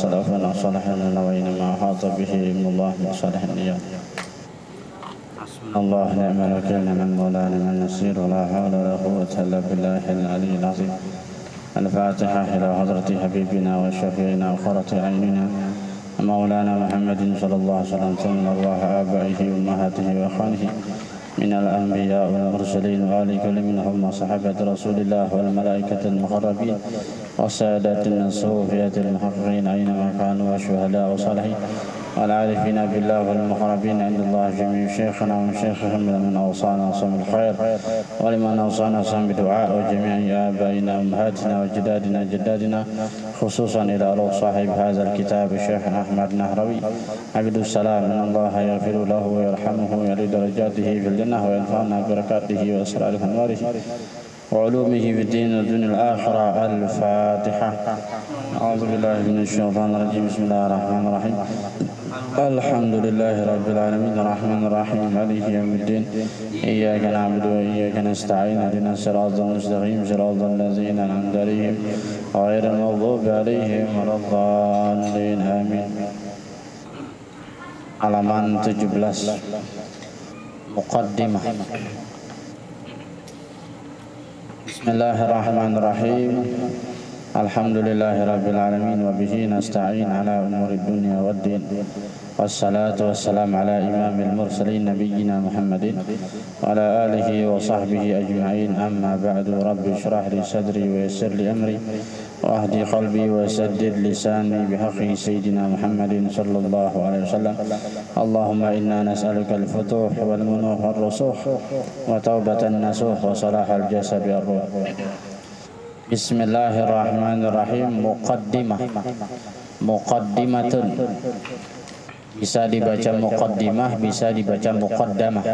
سلفنا صالح النوين ما أحاط به علم الله من صالح النيات. حسبنا الله نعم الوكيل نعم المولى نعم النصير ولا حول ولا قوة إلا بالله العلي العظيم. الفاتحة إلى حضرة حبيبنا وشفيعنا وقرة عيننا مولانا محمد صلى الله عليه وسلم ثم أرواح آبائه وأمهاته وإخوانه من الأنبياء والمرسلين وآل كل منهم وصحابة رسول الله والملائكة المقربين وسادة الصوفية المحققين أينما كانوا والشهداء والصالحين والعارفين بالله والمقربين عند الله جميع شيخنا وشيخهم من أوصانا صم الخير ولمن أوصانا صم بدعاء وجميع آبائنا وأمهاتنا وجدادنا جدادنا خصوصا إلى روح صاحب هذا الكتاب الشيخ أحمد نهروي عبد السلام من الله يغفر له ويرحمه ويعلي درجاته في الجنة وينفعنا بركاته وأسرار أنواره وعلومه في الدين والدنيا الآخرة. الفاتحة. أعوذ بالله من الشيطان الرجيم. بسم الله الرحمن الرحيم. الحمد لله رب العالمين الرحمن الرحيم مالك يوم الدين إياك نعبد وإياك نستعين اهدنا الصراط المستقيم صراط الذين أنعمت عليهم غير المغضوب عليهم ولا الضالين آمين. Halaman 17 Muqaddimah. Bismillahirrahmanirrahim. Alhamdulillahirabbil alamin wa bihi nasta'in ala umuri dunya waddin. Wassalatu wassalamu ala imamil mursalin nabiyyina Muhammadin wa ala alihi wa sahbihi ajma'in. Amma ba'du. Rabbi shrah li sadri wa yassir li amri wa ahdi qalbi wa saddid lisani bihaqqi sayyidina Muhammadin sallallahu alaihi wasallam. Allahumma inna nas'aluka al-futuh wal munuh wal rusuh wa taubatan nasuh wa salahal jasad wal ruh. Bismillahirrahmanirrahim. Muqaddimah. Muqaddimatun. Bisa dibaca muqaddimah, bisa dibaca muqaddamah.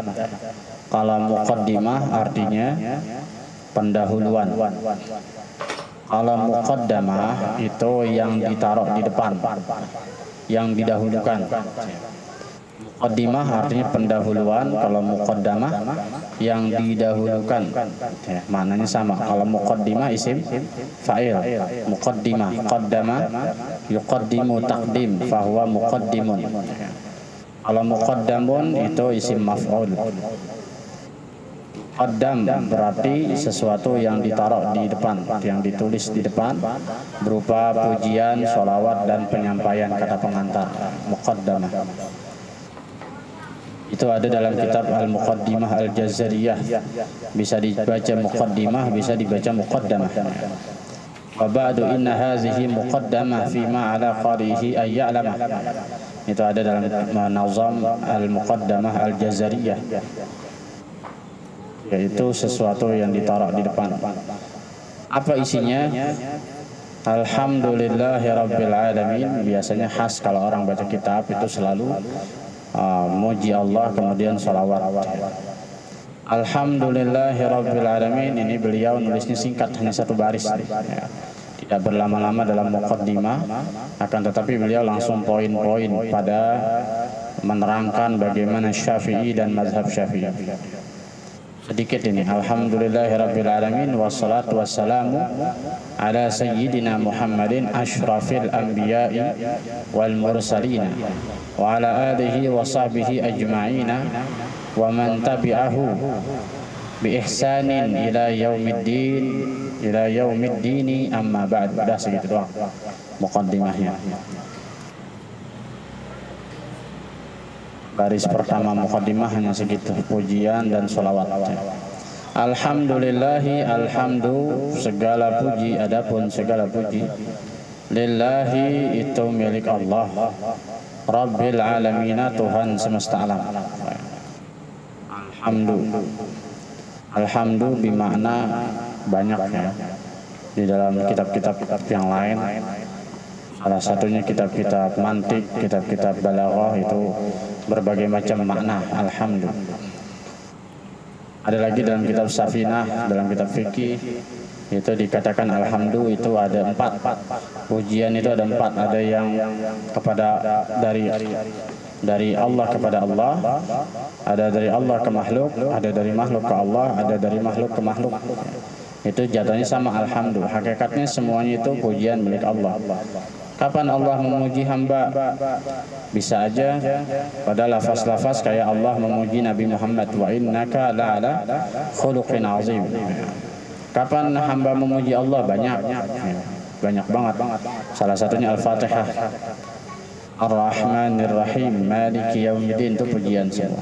Kalau muqaddimah artinya pendahuluan. Kalau muqaddamah itu yang ditaruh di depan, yang didahulukan. Muqaddimah artinya pendahuluan, kalau muqaddamah yang didahulukan. Ya, maknanya sama. Kalau muqaddimah isim fa'il. Muqaddimah, qaddama yuqaddimu taqdim, fahuwa muqaddimun. Kalau muqaddamun itu isim maf'ul. Qaddam berarti sesuatu yang ditaruh di depan, yang ditulis di depan berupa pujian, sholawat dan penyampaian kata pengantar. Muqaddamah. Itu ada dalam kitab Al-Muqaddimah Al-Jazariyah. Bisa dibaca muqaddimah, bisa dibaca muqaddamah. Wa ba'du inna hazihi muqaddamah fima ala qarihi ay ya'lamah. Itu ada dalam nazam Al-Muqaddamah Al-Jazariyah, yaitu sesuatu yang ditaruh di depan. Apa isinya? Alhamdulillahirabbil alamin. Biasanya khas kalau orang baca kitab itu selalu muji Allah kemudian salawat. Alhamdulillahirabbil alamin. Ini beliau nulisnya singkat, hanya satu baris, ya. Tidak berlama-lama dalam muqaddimah, akan tetapi beliau langsung poin-poin pada menerangkan bagaimana Syafi'i dan mazhab Syafi'i. Sedikit ini. Alhamdulillahirabbil alamin wassalatu wassalamu ala sayyidina Muhammadin asyrafil anbiya'i wal mursalin wa ala alihi wa sahbihi ajma'ina wa man tabi'ahu bi ihsanin ila yaumiddin amma ba'd. Sudah segitu doang muqaddimahnya. Baris pertama muqaddimah hanya segitu, pujian dan sholawat. Alhamdulillahi, alhamdu segala puji, adapun segala puji. Lillahi itu milik Allah. Rabbil alamina, Tuhan semesta alam. Alhamdu. Alhamdu bimakna banyak, ya. Di dalam kitab-kitab yang lain, salah satunya kitab-kitab mantik, kitab-kitab balaghah, itu berbagai macam makna alhamdu. Ada lagi dalam kitab Safinah, dalam kitab fikih itu dikatakan alhamdu itu ada 4. Pujian itu ada 4. Ada yang kepada dari Allah kepada Allah, ada dari Allah ke makhluk, ada dari makhluk ke Allah, ada dari makhluk ke makhluk. Itu jatuhnya sama alhamdu. Hakikatnya semuanya itu pujian milik Allah. Kapan Allah memuji hamba? Bisa aja pada lafaz-lafaz kayak Allah memuji Nabi Muhammad, wa innaka la'ala khuluqin azim. Kapan hamba memuji Allah? Banyak banget. Salah satunya Al-Fatihah. Ar-Rahmanir Rahim, Maliki Yaumiddin, itu pujian semua.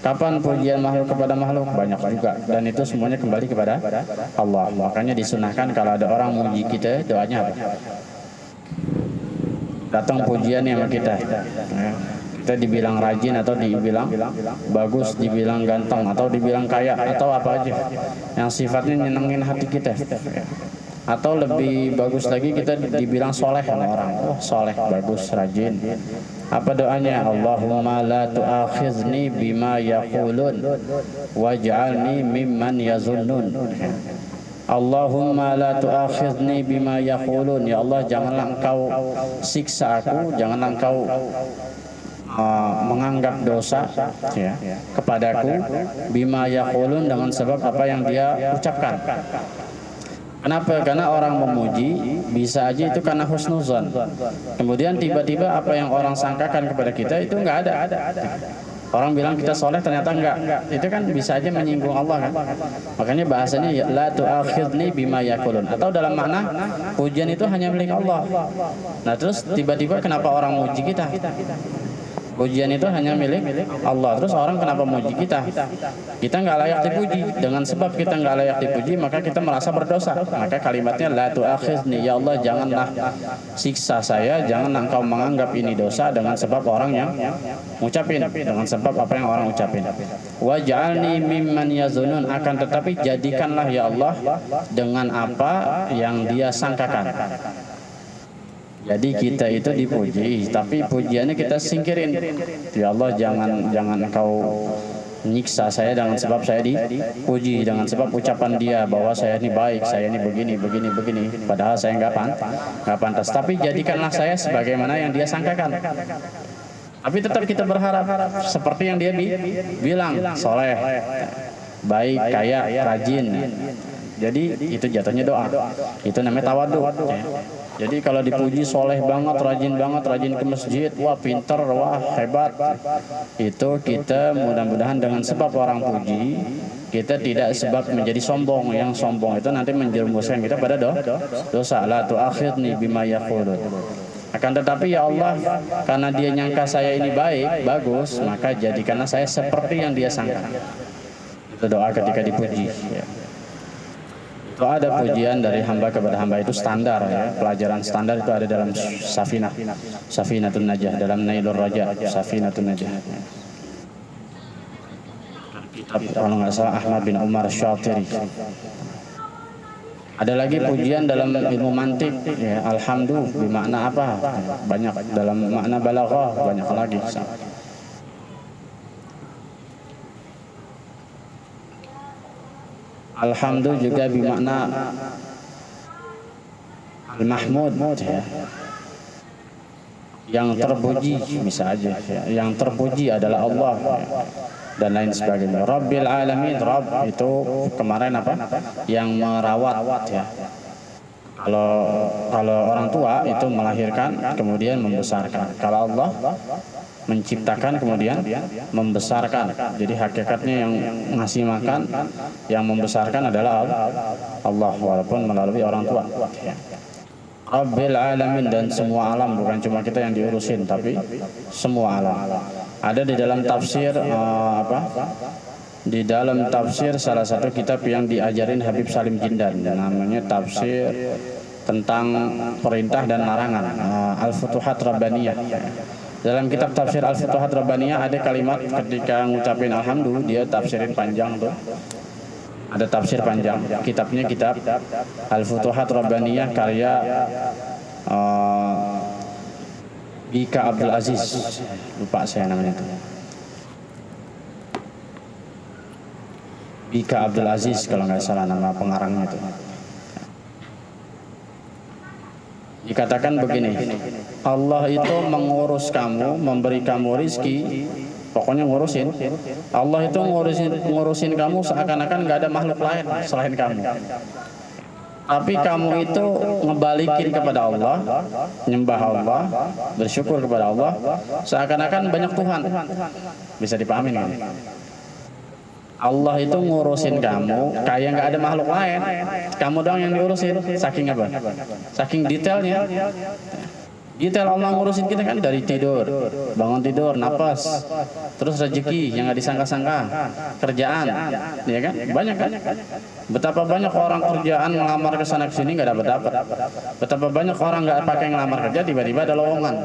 Kapan pujian makhluk kepada makhluk? Banyak juga, dan itu semuanya kembali kepada Allah. Makanya disunahkan kalau ada orang memuji kita, doanya apa? Datang pujian sama kita. Kita dibilang rajin atau dibilang bagus, dibilang ganteng atau dibilang kaya atau apa aja yang sifatnya nyenengin hati kita. Atau lebih bagus lagi kita dibilang soleh sama orang. Oh, soleh, bagus, rajin. Apa doanya? Allahumma la tu'akhizni bima yaqulun waj'alni mimman yazunnun. Allahumma la tu'akhizni bima yaqulun. Ya Allah, janganlah engkau siksa aku, janganlah engkau menganggap dosa ya kepadaku, bima yaqulun, dengan sebab apa yang dia ucapkan. Kenapa? Karena orang memuji bisa aja itu karena husnuzon. Kemudian tiba-tiba apa yang orang sangkakan kepada kita itu enggak ada. Orang bilang kita soleh ternyata enggak. Itu kan bisa aja menyinggung Allah kan. Makanya bahasanya la tu'akhidni bima yaqulun, atau dalam makna pujian itu hanya milik Allah. Nah, terus tiba-tiba kenapa orang muji kita? Pujian itu hanya milik Allah. Terus orang kenapa muji kita? Kita nggak layak dipuji. Dengan sebab kita nggak layak dipuji, maka kita merasa berdosa. Maka kalimatnya la tu'akhizni, ya Allah janganlah siksa saya, jangan engkau menganggap ini dosa dengan sebab orang yang ngucapin, dengan sebab apa yang orang ucapin. Waj'alni mimman yazunun, akan tetapi jadikanlah ya Allah dengan apa yang dia sangkakan. Jadi kita itu dipuji, tapi pujiannya kita singkirin. Ya Allah, jangan engkau nyiksa saya dengan sebab saya dipuji, dengan sebab ucapan dia bahwa saya ini baik, saya ini begini. Padahal saya nggak pantas. Tapi jadikanlah saya sebagaimana yang dia sangkakan. Tapi tetap kita berharap seperti yang dia bilang, soleh, baik, kaya, rajin. Jadi itu jatuhnya doa. Itu namanya tawadhu. Jadi kalau dipuji soleh banget, rajin ke masjid, wah pinter, wah hebat, itu kita mudah-mudahan dengan sebab orang puji, kita tidak sebab menjadi sombong. Yang sombong itu nanti menjerumuskan kita pada dosa. La tu'akhidni bima yaqulun. Akan tetapi ya Allah, karena dia nyangka saya ini baik, bagus, maka jadikanlah saya seperti yang dia sangka. Itu doa ketika dipuji. Itu ada pujian dari hamba kepada hamba, itu standar ya. Pelajaran standar itu ada dalam Safinatun Najah, dalam Nailur Raja, Safinatun Najah. Kitab kalau nggak salah Ahmad bin Umar Syatiri. Ada lagi pujian dalam ilmu mantik ya, alhamdulillah bermakna apa? Banyak, dalam makna balaghah banyak lagi. Alhamdulillah juga bermakna al-mahmud ya. Yang terpuji bisa aja ya. Yang terpuji adalah Allah ya. Dan lain sebagainya. Rabbil alamin, Rabb itu kemarin apa? Yang merawat ya. Kalau orang tua itu melahirkan kemudian membesarkan. Kalau Allah menciptakan kemudian membesarkan. Jadi hakikatnya yang ngasih makan, yang membesarkan adalah Allah, walaupun melalui orang tua. Rabbil alamin, dan semua alam, bukan cuma kita yang diurusin, tapi semua alam. Ada di dalam tafsir Di dalam tafsir salah satu kitab yang diajarin Habib Salim Jindan, namanya tafsir tentang perintah dan larangan, Al-Futuhat Rabbaniyah. Dalam kitab tafsir Al-Futuhat Rabbaniyah ada kalimat ketika ngucapin alhamdulillah, dia tafsirin panjang tuh. Ada tafsir panjang. Kitabnya kitab Al-Futuhat Rabbaniyah karya Bika Abdul Aziz. Lupa saya namanya tuh. Bika Abdul Aziz kalau nggak salah nama pengarangnya itu. Dikatakan begini, Allah itu mengurus kamu, memberi kamu rizki, pokoknya ngurusin. Allah itu ngurusin kamu seakan-akan nggak ada makhluk lain selain kamu. Tapi kamu itu ngebalikin kepada Allah, nyembah Allah, bersyukur kepada Allah, seakan-akan banyak Tuhan. Bisa dipahami kan? Allah itu ngurusin kamu kayak nggak ada makhluk lain. Kamu doang yang diurusin. Saking apa? Saking detailnya. Detail Allah ngurusin kita kan dari tidur, bangun tidur, napas, terus rezeki yang nggak disangka-sangka, kerjaan, ya kan? Banyak kan? Betapa banyak orang kerjaan ngelamar ke sana ke sini nggak dapat. Betapa banyak orang nggak pakai ngelamar kerja tiba-tiba ada lowongan.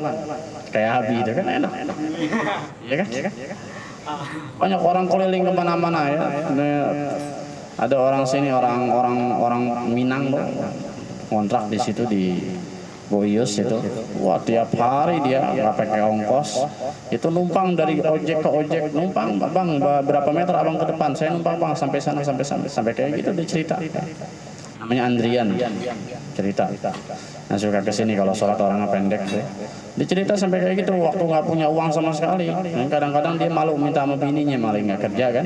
Kayak Abi itu kan enak, ya kan? Banyak orang keliling kemana-mana ya. Ada orang sini orang Minang loh, kontrak di situ di Boyus itu, wah tiap hari dia nggak pakai ongkos, itu numpang dari ojek ke ojek, numpang bang berapa meter abang ke depan, saya numpang bang sampai sana sampai kayak gitu dia cerita. Namanya Andrian cerita. Nah suka kesini kalau sholat orangnya pendek deh. Dia cerita sampai kayak gitu waktu nggak punya uang sama sekali. Kadang-kadang dia malu minta sama bininya malah nggak kerja kan.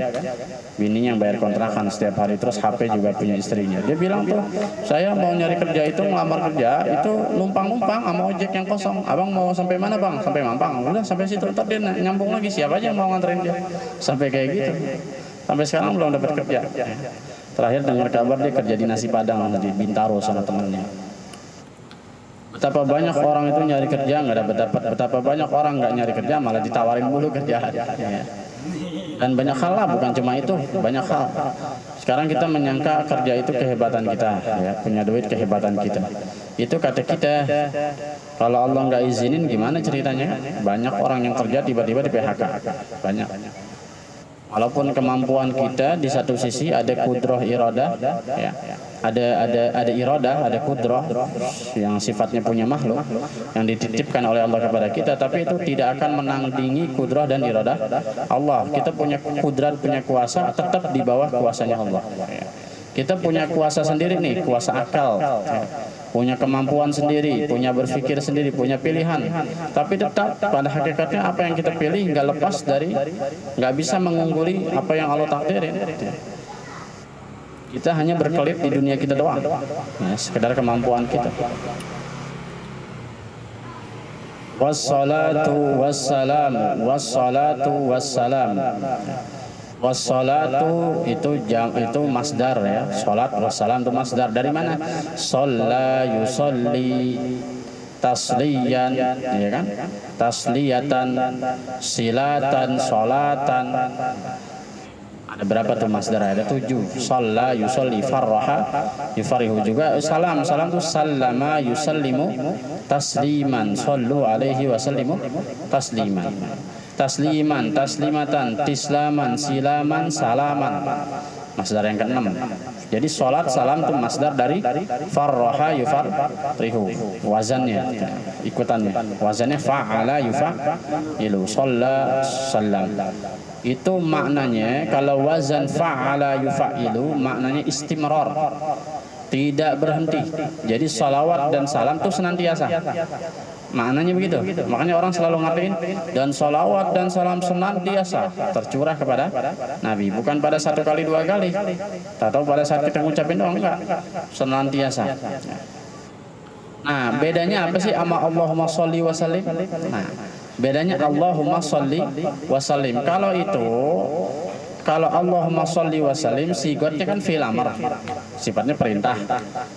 Bininya yang bayar kontrakan setiap hari terus HP juga punya istrinya. Dia bilang tuh saya mau nyari kerja itu ngelamar kerja itu numpang-numpang sama ojek yang kosong. Abang mau sampai mana bang? Sampai Mampang. Udah sampai situ ntar dia nyambung lagi siapa aja yang mau nganterin dia. Sampai kayak gitu. Sampai sekarang belum dapat kerja. Terakhir dengar kabar dia kerja di nasi padang di Bintaro sama temannya. Betapa banyak orang itu nyari kerja nggak dapat. Betapa banyak orang nggak nyari kerja malah ditawarin mulu kerjaan. Ya. Dan banyak hal lah, bukan cuma itu, banyak hal. Sekarang kita menyangka kerja itu kehebatan kita, ya, punya duit kehebatan kita. Itu kata kita, kalau Allah nggak izinin gimana ceritanya? Banyak orang yang kerja tiba-tiba di PHK, banyak. Walaupun kemampuan kita di satu sisi ada kudroh iradah, ya, ada iradah, ada kudroh yang sifatnya punya makhluk yang dititipkan oleh Allah kepada kita, tapi itu tidak akan menandingi kudroh dan iradah Allah. Kita punya kudrat, punya kuasa tetap di bawah kuasanya Allah. Kita punya kuasa sendiri nih, kuasa akal, punya kemampuan sendiri, punya berpikir sendiri, punya pilihan. Tapi tetap pada hakikatnya apa yang kita pilih nggak lepas dari, nggak bisa mengungguli apa yang Allah takdirin. Kita hanya berkelip di dunia kita doang, ya, sekedar kemampuan kita. Wassalatu wassalam, wassalatu wassalam. Wassalatu itu masdar ya. Salat wassalam itu masdar dari mana? Shalla yusalli tasliyan, ya kan? Tasliyatan, silatan, salatan. Ada berapa tuh masdar? Ada 7. Shalla yusalli, farraha yufarihu juga. Salam itu sallama yusallimu tasliman. Sallu alaihi wasallimu tasliman. Tasliman, taslimatan, tislaman, silaman, salaman. Masdar yang ke-6. Jadi salat salam itu masdar dari farraha yufarihu. Wazannya ikutannya. Wazannya fa'ala yufa'ilu. Shalla sallam. Itu maknanya kalau wazan fa'ala yufa'ilu maknanya istimrar. Tidak berhenti. Jadi salawat dan salam itu senantiasa. Maknanya begitu. Makanya orang selalu ngatain dan salawat dan salam senantiasa tercurah kepada Nabi. Bukan pada satu kali dua kali, atau pada saat kita ngucapin doang, enggak. Senantiasa. Nah, bedanya apa sih sama Allahumma sholli wa sallim? Nah, bedanya Allahumma sholli wa sallim. Kalau Allahumma sholli wa sallim sigotnya kan fi'il amr, sifatnya perintah,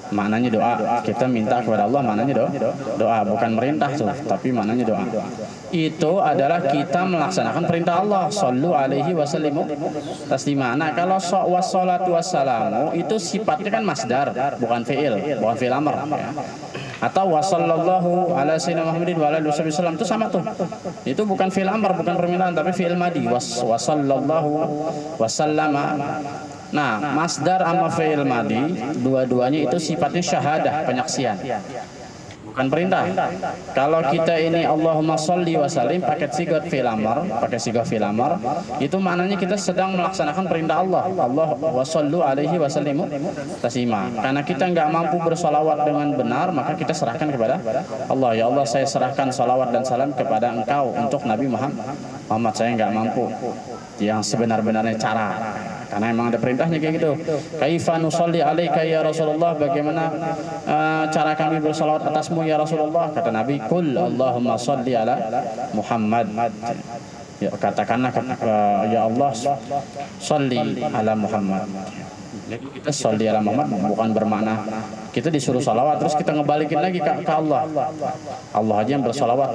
maknanya doa. Kita minta kepada Allah maknanya doa, bukan merintah tuh, tapi maknanya doa. Itu adalah kita melaksanakan perintah Allah, shollu alaihi wa sallimu taslima. Nah, kalau wassalatu wassalamu itu sifatnya kan masdar, bukan fi'il, bukan fi'il amr, ya. Atau wasallallahu ala sayyidina Muhammadin wa ala alihi wasallam itu sama tuh. Itu bukan fi'il amr, bukan permintaan, tapi fi'il madi. Wasallallahu wasallama. Nah, masdar sama fi'il madi dua-duanya itu sifatnya syahadah, penyaksian. Bukan perintah. Kalau kita ini Allahumma sholli wa sallim pakai sigat fi'il amr, itu maknanya kita sedang melaksanakan perintah Allah. Allah wa sallu alaihi wa sallimu taslima. Karena kita nggak mampu bersolawat dengan benar, maka kita serahkan kepada Allah. Ya Allah, saya serahkan salawat dan salam kepada Engkau untuk Nabi Muhammad. Saya nggak mampu yang sebenar-benarnya cara. Karena emang ada perintahnya kayak gitu. Kaifa nusalli alaika ya Rasulullah, bagaimana cara kami bersalawat atasmu ya Rasulullah? Kata Nabi, Qul Allahumma salli ala Muhammad. Ya, katakanlah ya Allah salli ala Muhammad. Jadi kita salli ala Muhammad bukan bermakna kita disuruh salawat terus kita ngebalikin lagi ke Allah. Allah aja yang bersalawat.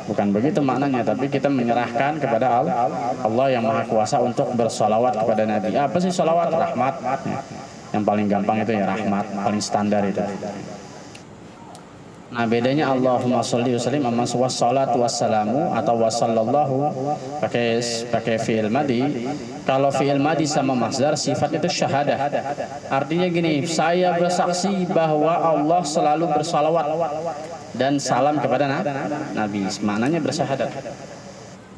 Bukan begitu maknanya, tapi kita menyerahkan kepada Allah yang Maha Kuasa untuk bersalawat kepada Nabi. Apa sih salawat? Rahmat. Yang paling gampang itu ya rahmat, paling standar itu. Nah, bedanya Allahumma sholli wa sallim sama wassalatu wassalamu atau wassallallahu pakai fi'il madhi. Kalau fi'il madhi sama masdar sifat itu syahadah. Artinya gini, saya bersaksi bahwa Allah selalu bersalawat dan salam kepada Nabi. Maknanya bersyahadat.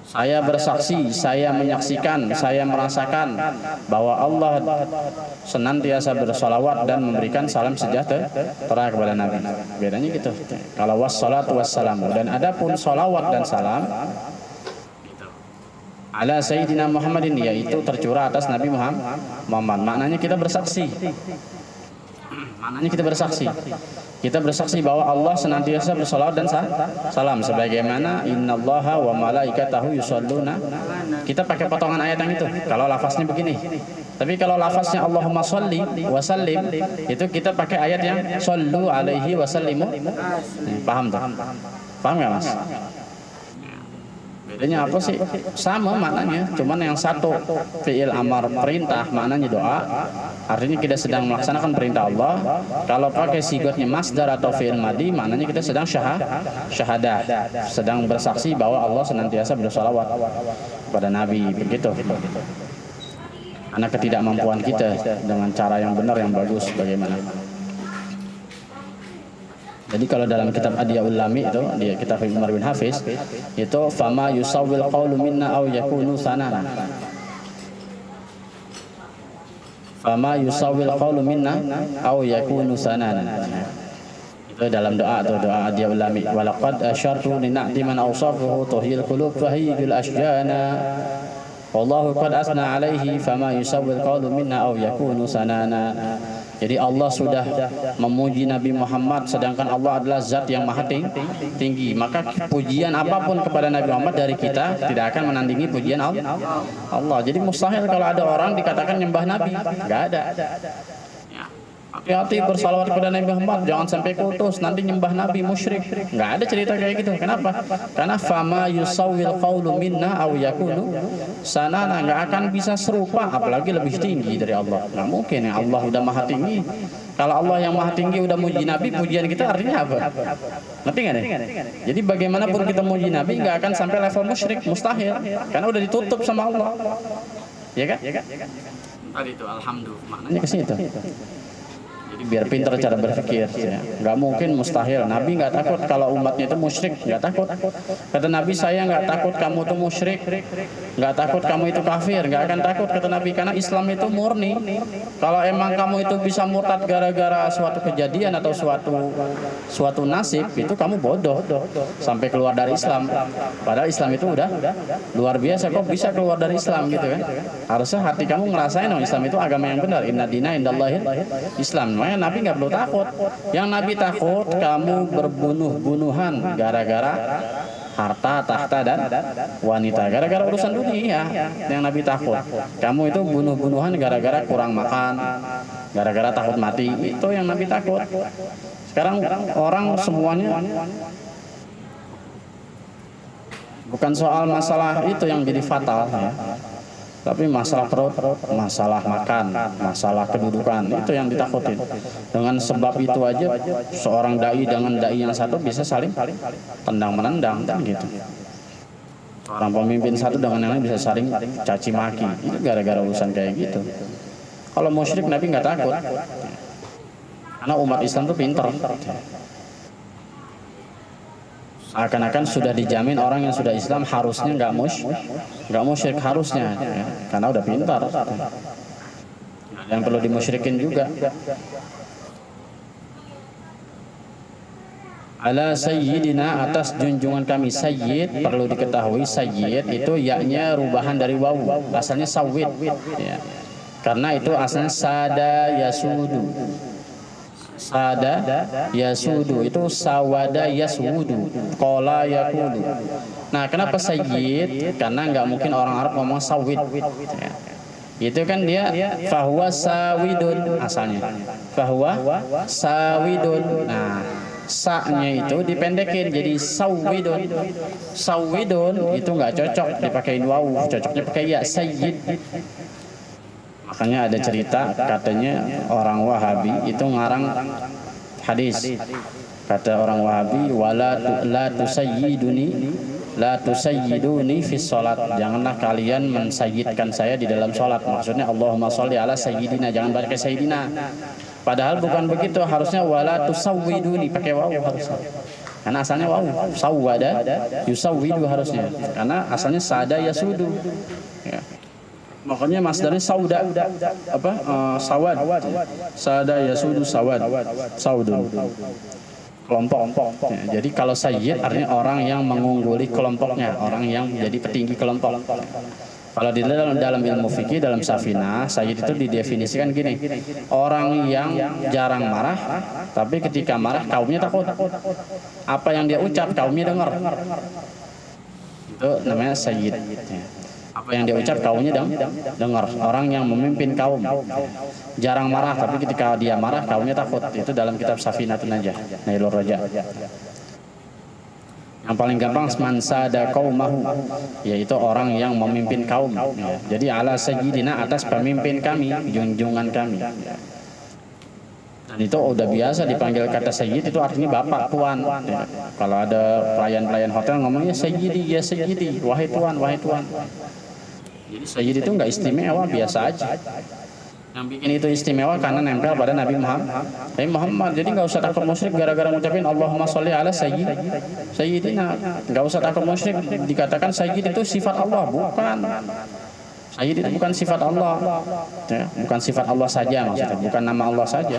Saya bersaksi, saya menyaksikan, saya merasakan bahwa Allah senantiasa bersalawat dan memberikan salam sejahtera kepada Nabi. Bedanya gitu. Kalau wassalatu wassalamu, dan adapun salawat dan salam ala Sayyidina Muhammadin, yaitu tercurah atas Nabi Muhammad. Maknanya kita bersaksi. Maknanya kita bersaksi. Kita bersaksi bahwa Allah senantiasa bersalawat dan salam sebagaimana innallaha wa malaikatahu yusholluna. Kita pakai potongan ayat yang itu kalau lafaznya begini. Tapi kalau lafaznya Allahumma sholli wa sallim, itu kita pakai ayat yang shollu alaihi wa sallimu. Paham tuh? Paham enggak, Mas? Bedanya apa sih? Sama maknanya, cuman yang satu fi'il amar perintah, maknanya doa. Artinya kita sedang melaksanakan perintah Allah. Kalau pakai sigotnya masdar atau fi'il madhi, maknanya kita sedang syahadah, sedang bersaksi bahwa Allah senantiasa bersalawat kepada Nabi, begitu. Karena ketidakmampuan kita dengan cara yang benar, yang bagus, bagaimana? Jadi kalau dalam kitab Adiyaul Lami itu, di kitab Umar bin Hafiz, itu fama yusawwil qawlu minna aw yakunu sanana. Fama yusawwil qawlu minna aw yakunu sanana. Itu dalam doa atau doa Adiyaul Lami. Walaqad asyartu li na'ti man awsafuhu tuhil qulub fahiyul asjana. Wallahu qad asna alaihi fama yusawwil qawlu minna aw yakunu sanana. Jadi Allah sudah memuji Nabi Muhammad, sedangkan Allah adalah zat yang maha tinggi. Maka pujian apapun kepada Nabi Muhammad dari kita tidak akan menandingi pujian Allah. Jadi mustahil kalau ada orang dikatakan nyembah Nabi, nggak ada. Hati-hati bersalawat kepada Nabi Muhammad, jangan sampai kultus, nanti nyembah Nabi musyrik. Nggak ada cerita kayak gitu. Kenapa? Karena fama yusawwil qawlu minna aw yakunu sanana, nggak akan bisa serupa, apalagi lebih tinggi dari Allah. Nggak mungkin, ya Allah udah maha tinggi. Kalau Allah yang maha tinggi udah muji Nabi, pujian kita artinya apa? Ngerti nggak nih? Jadi bagaimanapun kita muji Nabi, nggak akan sampai level musyrik, mustahil. Karena udah ditutup sama Allah. Ya kan? Tadi itu alhamdulillah, maknanya ke situ. Biar pintar cara berpikir, ya. Nggak mungkin, mustahil. Nabi nggak takut kalau umatnya itu musyrik, nggak takut. Kata Nabi, saya nggak takut kamu itu musyrik, nggak takut kamu itu kafir, nggak akan takut, kata Nabi, karena Islam itu murni. Kalau emang kamu itu bisa murtad gara-gara suatu kejadian atau suatu nasib, itu kamu bodoh sampai keluar dari Islam. Padahal Islam itu udah luar biasa, kok bisa keluar dari Islam gitu kan? Harusnya hati kamu ngerasain dong Islam itu agama yang benar. Inna dina indallahil Islam. Nabi nggak perlu takut. Yang Nabi takut kamu berbunuh-bunuhan gara-gara harta, tahta, dan wanita, gara-gara urusan dunia. Yang Nabi takut kamu itu bunuh-bunuhan gara-gara kurang makan, gara-gara takut mati. Itu yang Nabi takut. Sekarang orang semuanya bukan soal masalah itu yang jadi fatal, ya. Tapi masalah perut, masalah makan, masalah kedudukan, itu yang ditakutin. Dengan sebab itu aja seorang dai dengan dai yang satu bisa saling tendang-menendang, kan gitu. Seorang pemimpin satu dengan yang lain bisa saling caci maki. Itu gara-gara urusan kayak gitu. Kalau musyrik Nabi nggak takut. Karena umat Islam tuh pintar. Akan-akan sudah dijamin orang yang sudah Islam harusnya nggak musyrik harusnya, ya. Karena udah pintar. Yang perlu dimusyrikin juga. Ala sayyidina, atas junjungan kami. Sayyid, perlu diketahui sayyid itu yaknya rubahan dari wawu, asalnya sawid, ya. Karena itu asalnya sada yasudu. Sada yasudu itu sawada yaswudu, qala yaqulu. Nah, kenapa sayyid? Karena nggak mungkin orang Arab ngomong sawid. Ya. Itu kan dia fahuwa sawidun asalnya. Fahuwa sawidun. Nah, sa-nya itu dipendekin jadi sawidun. Sawidun itu nggak cocok dipakai waw, cocoknya pakai ya, sayyid. Makanya ada cerita katanya orang Wahabi itu ngarang hadis. Kata orang Wahabi, la tusayyiduni fi sholat. Janganlah kalian mensayyidkan saya di dalam sholat. Maksudnya Allahumma sholli ala sayyidina, jangan pakai sayyidina. Padahal bukan begitu, harusnya wala tusawwiduni, pakai waw harusnya. Karena asalnya waw, sawwada yusawwidu harusnya. Karena asalnya sada yasudu. Ya. Makanya masdarnya sauda, sawad, sada yasudu sawad, saudun, kelompok. Ya, jadi kalau sayyid artinya orang yang mengungguli kelompoknya, orang yang jadi petinggi kelompok. Kalau di dalam ilmu fikih, dalam Safinah, sayyid itu didefinisikan gini, orang yang jarang marah, tapi ketika marah kaumnya takut. Apa yang dia ucap kaumnya dengar. Itu namanya sayyid. Apa yang dia ucap kaumnya dengar. Orang yang memimpin kaum, jarang marah, tapi ketika dia marah kaumnya takut. Itu dalam kitab Safinatun Najah, Nailur Raja. Yang paling gampang man sada qaumahu, yaitu orang yang memimpin kaum. Ya. Jadi ala sayyidina, atas pemimpin kami, junjungan kami. Dan itu udah biasa dipanggil kata sayyid, itu artinya bapak, tuan. Ya. Kalau ada pelayan-pelayan hotel ngomongnya sayyidi, ya sayyidi, wahai tuan, wahai tuan. Jadi sayyid itu nggak istimewa, biasa aja. Yang bikin itu istimewa karena nempel pada Nabi Muhammad. Jadi nggak usah takut musyrik gara-gara ngucapin Allahumma sholli ala sayyidina. Nggak usah takut musyrik dikatakan sayyid itu sifat Allah, bukan. Sayyid itu bukan sifat Allah. Ya, bukan sifat Allah saja maksudnya, bukan nama Allah saja.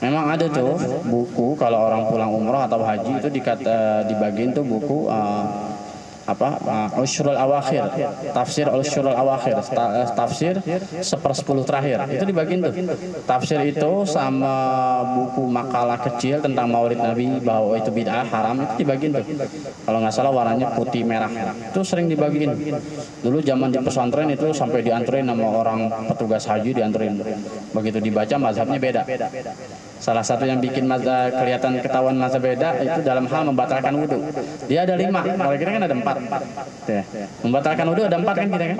Memang ada tuh buku kalau orang pulang umroh atau haji itu dibagiin tuh buku Usyrul Awakhir, tafsir Usyrul Awakhir, tafsir 1/10 terakhir. Itu dibagiin tuh. Tafsir itu sama buku makalah kecil tentang Maulid Nabi bahwa itu bid'ah haram, itu dibagiin tuh. Kalau nggak salah warnanya putih merah. Itu sering dibagiin. Dulu zaman di pesantren itu sampai dianterin sama orang petugas haji, dianterin. Begitu dibaca mazhabnya beda. Salah satu yang bikin kelihatan ketahuan mazhab beda itu dalam hal membatalkan wudhu. Dia ada 5, kalau kita kan ada 4. Ya. Membatalkan wudhu ada 4 kan kita kan?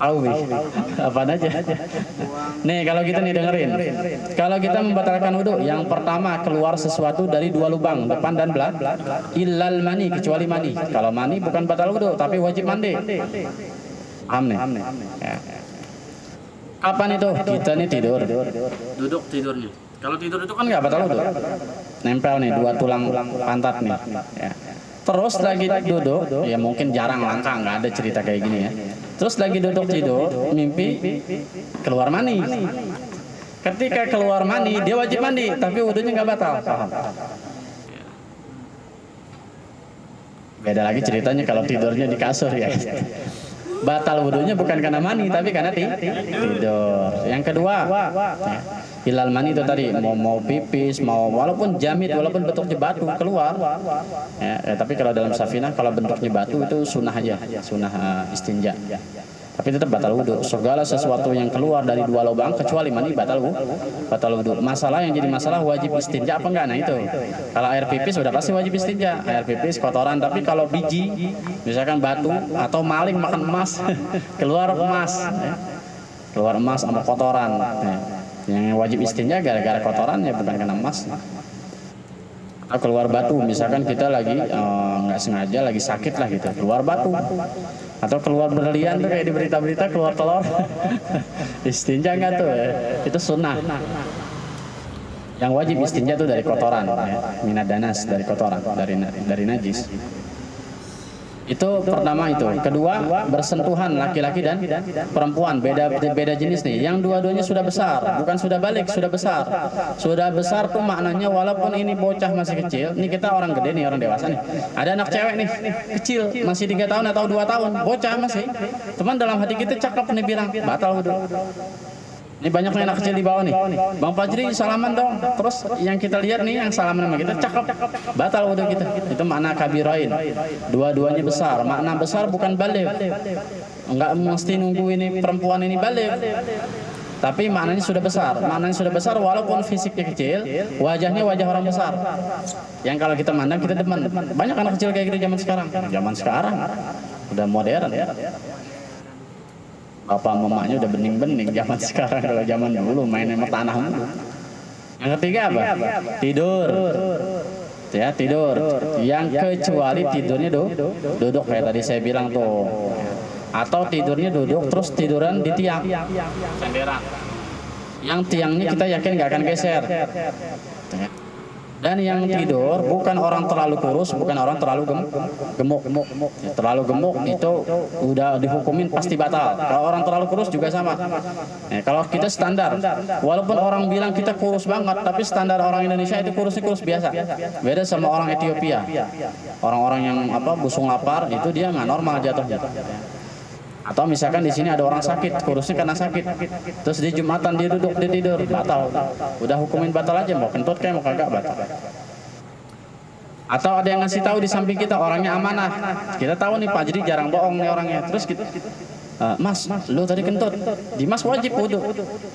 Tahu nih, apaan aja. Nih kalau kita nih dengerin, kalau kita membatalkan wudhu, yang pertama keluar sesuatu dari 2 lubang, depan dan belakang. Illal mani, kecuali mani. Kalau mani bukan batal wudhu, tapi wajib mandi. Paham nih? Ya. Kapan itu? Kita nih tidur. Duduk tidurnya. Kalau tidur itu kan nggak batal wudhu. Nempel nih 2 tulang pantat nih. Ya. Terus lagi duduk, ya mungkin jarang langka, nggak ada cerita kayak gini ya. Terus lagi duduk tidur, mimpi keluar mani. Ketika keluar mani, dia wajib mandi, tapi wudhunya nggak batal. Paham? Beda lagi ceritanya kalau tidurnya di kasur ya. Batal wudhunya bukan karena mani, tapi karena tidur. Yang kedua, hilal mani itu tadi mau pipis, mau walaupun jamit, walaupun bentuknya batu keluar. Tapi kalau dalam Safinah kalau bentuknya batu itu sunnah aja, sunnah istinja. Tapi tetap batal wudhu. Segala sesuatu yang keluar dari 2 lubang kecuali mani batal wudhu. Masalah yang jadi masalah wajib istinja apa enggak? Nah itu. Kalau air pipis sudah pasti wajib istinja. Air pipis kotoran, tapi kalau biji, misalkan batu atau maling makan emas, keluar emas, keluar emas sama kotoran. Yang wajib istinja gara-gara kotoran ya bukan karena emas. Atau keluar batu, misalkan kita lagi nggak sengaja lagi sakit lah gitu, keluar batu. Atau keluar berlian tuh kayak di berita-berita keluar telur. Istinja enggak tuh? Itu sunnah. Yang wajib istinja tuh dari kotoran, minad danas, dari kotoran, dari najis. Itu pertama itu. Kedua, bersentuhan laki-laki dan perempuan, beda jenis nih. Yang dua-duanya sudah besar, bukan sudah balik, sudah besar. Sudah besar tuh maknanya walaupun ini bocah masih kecil, nih kita orang gede nih, orang dewasa nih. Ada anak cewek nih, kecil, masih 3 tahun atau 2 tahun, bocah masih. Teman dalam hati kita cakep nih bilang, batal wudu. Ini banyak anak kecil di bawah nih. Bang Fajri salaman dong. Terus yang kita lihat nih yang salaman sama kita cakep, batal wudu kita. Itu makna kabirain. Dua-duanya besar. Makna besar bukan balik. Enggak mesti nunggu ini perempuan ini balik. Tapi maknanya sudah besar. Maknanya sudah besar walaupun fisiknya kecil, wajahnya wajah orang besar. Yang kalau kita mandang kita demen. Banyak anak kecil kayak gitu zaman sekarang. Zaman sekarang udah modern. Bapak mamanya udah bening-bening zaman sekarang, kalau zaman dulu main sama tanah mulu. Yang ketiga apa? Tidur. Ya, tidur. Yang kecuali tidurnya duduk kayak tadi saya bilang tuh. Atau tidurnya duduk terus tiduran di tiang. Senderan. Yang tiangnya kita yakin nggak akan geser. Dan yang tidur bukan orang terlalu kurus, bukan orang terlalu gemuk. Ya, terlalu gemuk itu udah dihukumin pasti batal. Kalau orang terlalu kurus juga sama. Ya, kalau kita standar, walaupun orang bilang kita kurus banget, tapi standar orang Indonesia itu kurusnya kurus biasa. Beda sama orang Ethiopia. Orang-orang yang busung lapar itu dia nggak normal jatuhnya. Atau misalkan di sini ada orang sakit, kurusnya karena sakit. Terus di Jumatan dia duduk, dia tidur, batal. Udah hukumin batal aja, mau kentut kayak mau kagak batal. Atau ada yang ngasih tahu di samping kita orangnya amanah. Kita tahu nih Pak Jadi jarang bohong nih orangnya. Terus kita, Mas, lu tadi kentut. Dimas wajib wudu.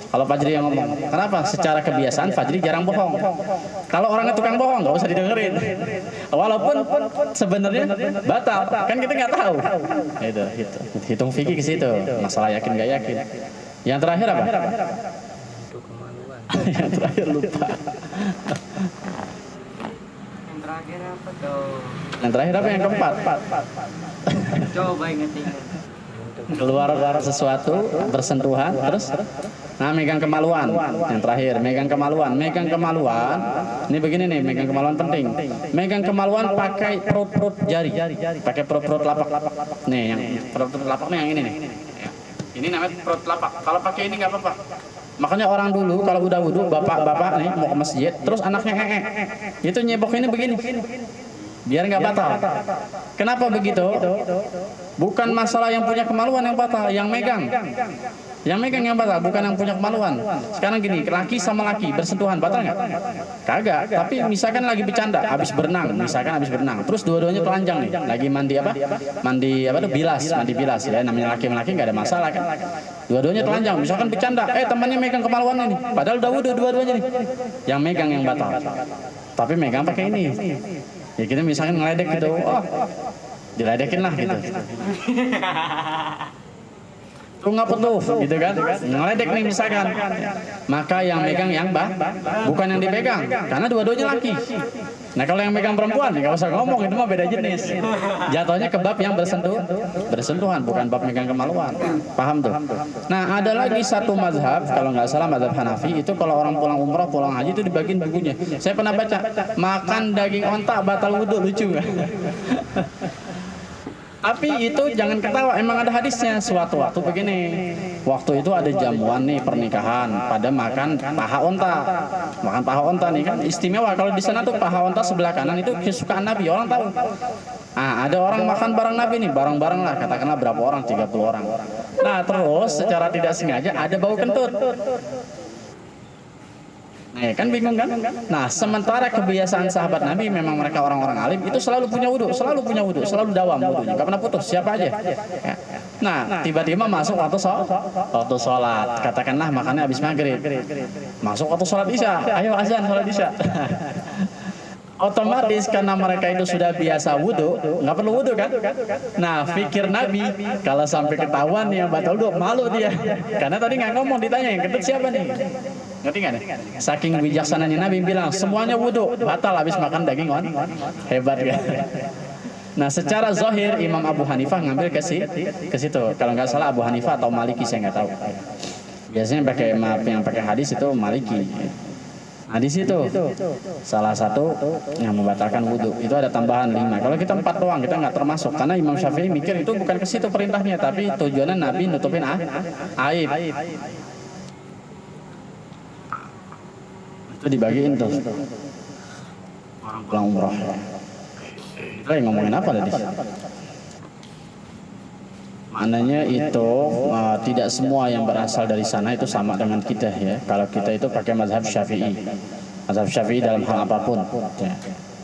Kalau Fajri yang ngomong, kenapa? Secara kebiasaan Fajri jarang bohong. Kalau orangnya tukang bohong, nggak usah didengerin. Walaupun sebenarnya batal, kan kita nggak tahu. Itu. Hitung fikih ke situ. Masalah yakin nggak yakin. Yang terakhir apa? Yang terakhir lupa. Yang terakhir apa tuh? Yang terakhir apa? Yang keempat. Coba ingetin. Keluar sesuatu, bersentuhan, terus megang kemaluan. Yang terakhir, megang kemaluan. Ini begini nih, megang kemaluan penting. Megang kemaluan pakai perut jari, pakai perut lapak. Nih, yang perut lapaknya yang ini nih. Ini namanya perut lapak. Kalau pakai ini nggak apa-apa. Makanya orang dulu kalau udah wudu, bapak-bapak nih mau ke masjid, terus anaknya itu nyebok ini begini. Biar nggak batal. Kenapa begitu? Bukan masalah yang punya kemaluan yang batal, yang megang. Yang megang yang batal, bukan yang punya kemaluan. Sekarang gini, laki sama laki bersentuhan batal nggak? Kagak. Tapi misalkan lagi bercanda, habis berenang, terus dua-duanya telanjang nih, lagi mandi bilas ya. Namanya laki sama laki nggak ada masalah kan? Dua-duanya telanjang, misalkan bercanda, temannya megang kemaluan ini, padahal udah wudu dua-duanya nih. Yang megang yang batal. Tapi megang pakai ini. Ya kita misalkan ngeledek gitu, diledekin lah gitu. Tuh ngapa tuh, gitu kan? Ngeledek nih misalkan. Maka yang megang yang bukan yang dipegang, karena dua-duanya laki. Nah kalau yang megang perempuan, nggak usah ngomong, itu mah beda jenis. Jatuhnya ke bab yang bersentuhan, bukan bab megang kemaluan. Paham tuh? Nah ada lagi satu mazhab, kalau nggak salah mazhab Hanafi, itu kalau orang pulang umrah, pulang haji itu dibagiin bukunya. Saya pernah baca, makan daging onta batal wudu, lucu nggak? Tapi itu jangan ketawa, emang ada hadisnya. Suatu waktu begini, waktu itu ada jamuan nih pernikahan, pada makan paha onta. Makan paha onta nih kan istimewa, kalau di sana tuh paha onta sebelah kanan itu kesukaan Nabi, orang tahu. Ada orang makan bareng Nabi nih, bareng-bareng lah, katakanlah berapa orang, 30 orang. Nah terus secara tidak sengaja ada bau kentut. Nah, kan bingung kan? Nah, sementara kebiasaan sahabat Nabi memang mereka orang-orang alim itu selalu punya wudu, selalu dawam wudunya, nggak pernah putus, siapa aja. Nah, tiba-tiba masuk waktu sholat, katakanlah makannya habis maghrib, masuk waktu sholat isya, ayo azan sholat isya. Otomatis karena mereka itu sudah biasa wudu, nggak perlu wudu kan? Nah, fikir Nabi kalau sampai ketahuan yang batal wudu, malu dia, karena tadi nggak ngomong, ditanya yang kentut siapa nih? Ngerti nggak? Saking bijaksananya Nabi bilang semuanya wudu, batal habis makan daging on, hebat kan? Nah, secara zahir Imam Abu Hanifah ngambil ke situ. Kalau nggak salah Abu Hanifah atau Maliki, saya nggak tahu. Biasanya yang pakai hadis itu Maliki. Nah di situ salah satu yang membatalkan wudhu itu ada tambahan 5. Kalau kita 4 doang kita nggak termasuk karena Imam Syafi'i mikir itu bukan ke situ perintahnya, tapi tujuannya Nabi nutupin aib. Itu dibagiin tuh orang pulang umroh. Kita yang ngomongin apa tadi? Maknanya itu tidak semua yang berasal dari sana itu sama dengan kita ya. Kalau kita itu pakai mazhab Syafi'i. Mazhab Syafi'i dalam hal apapun. Ya.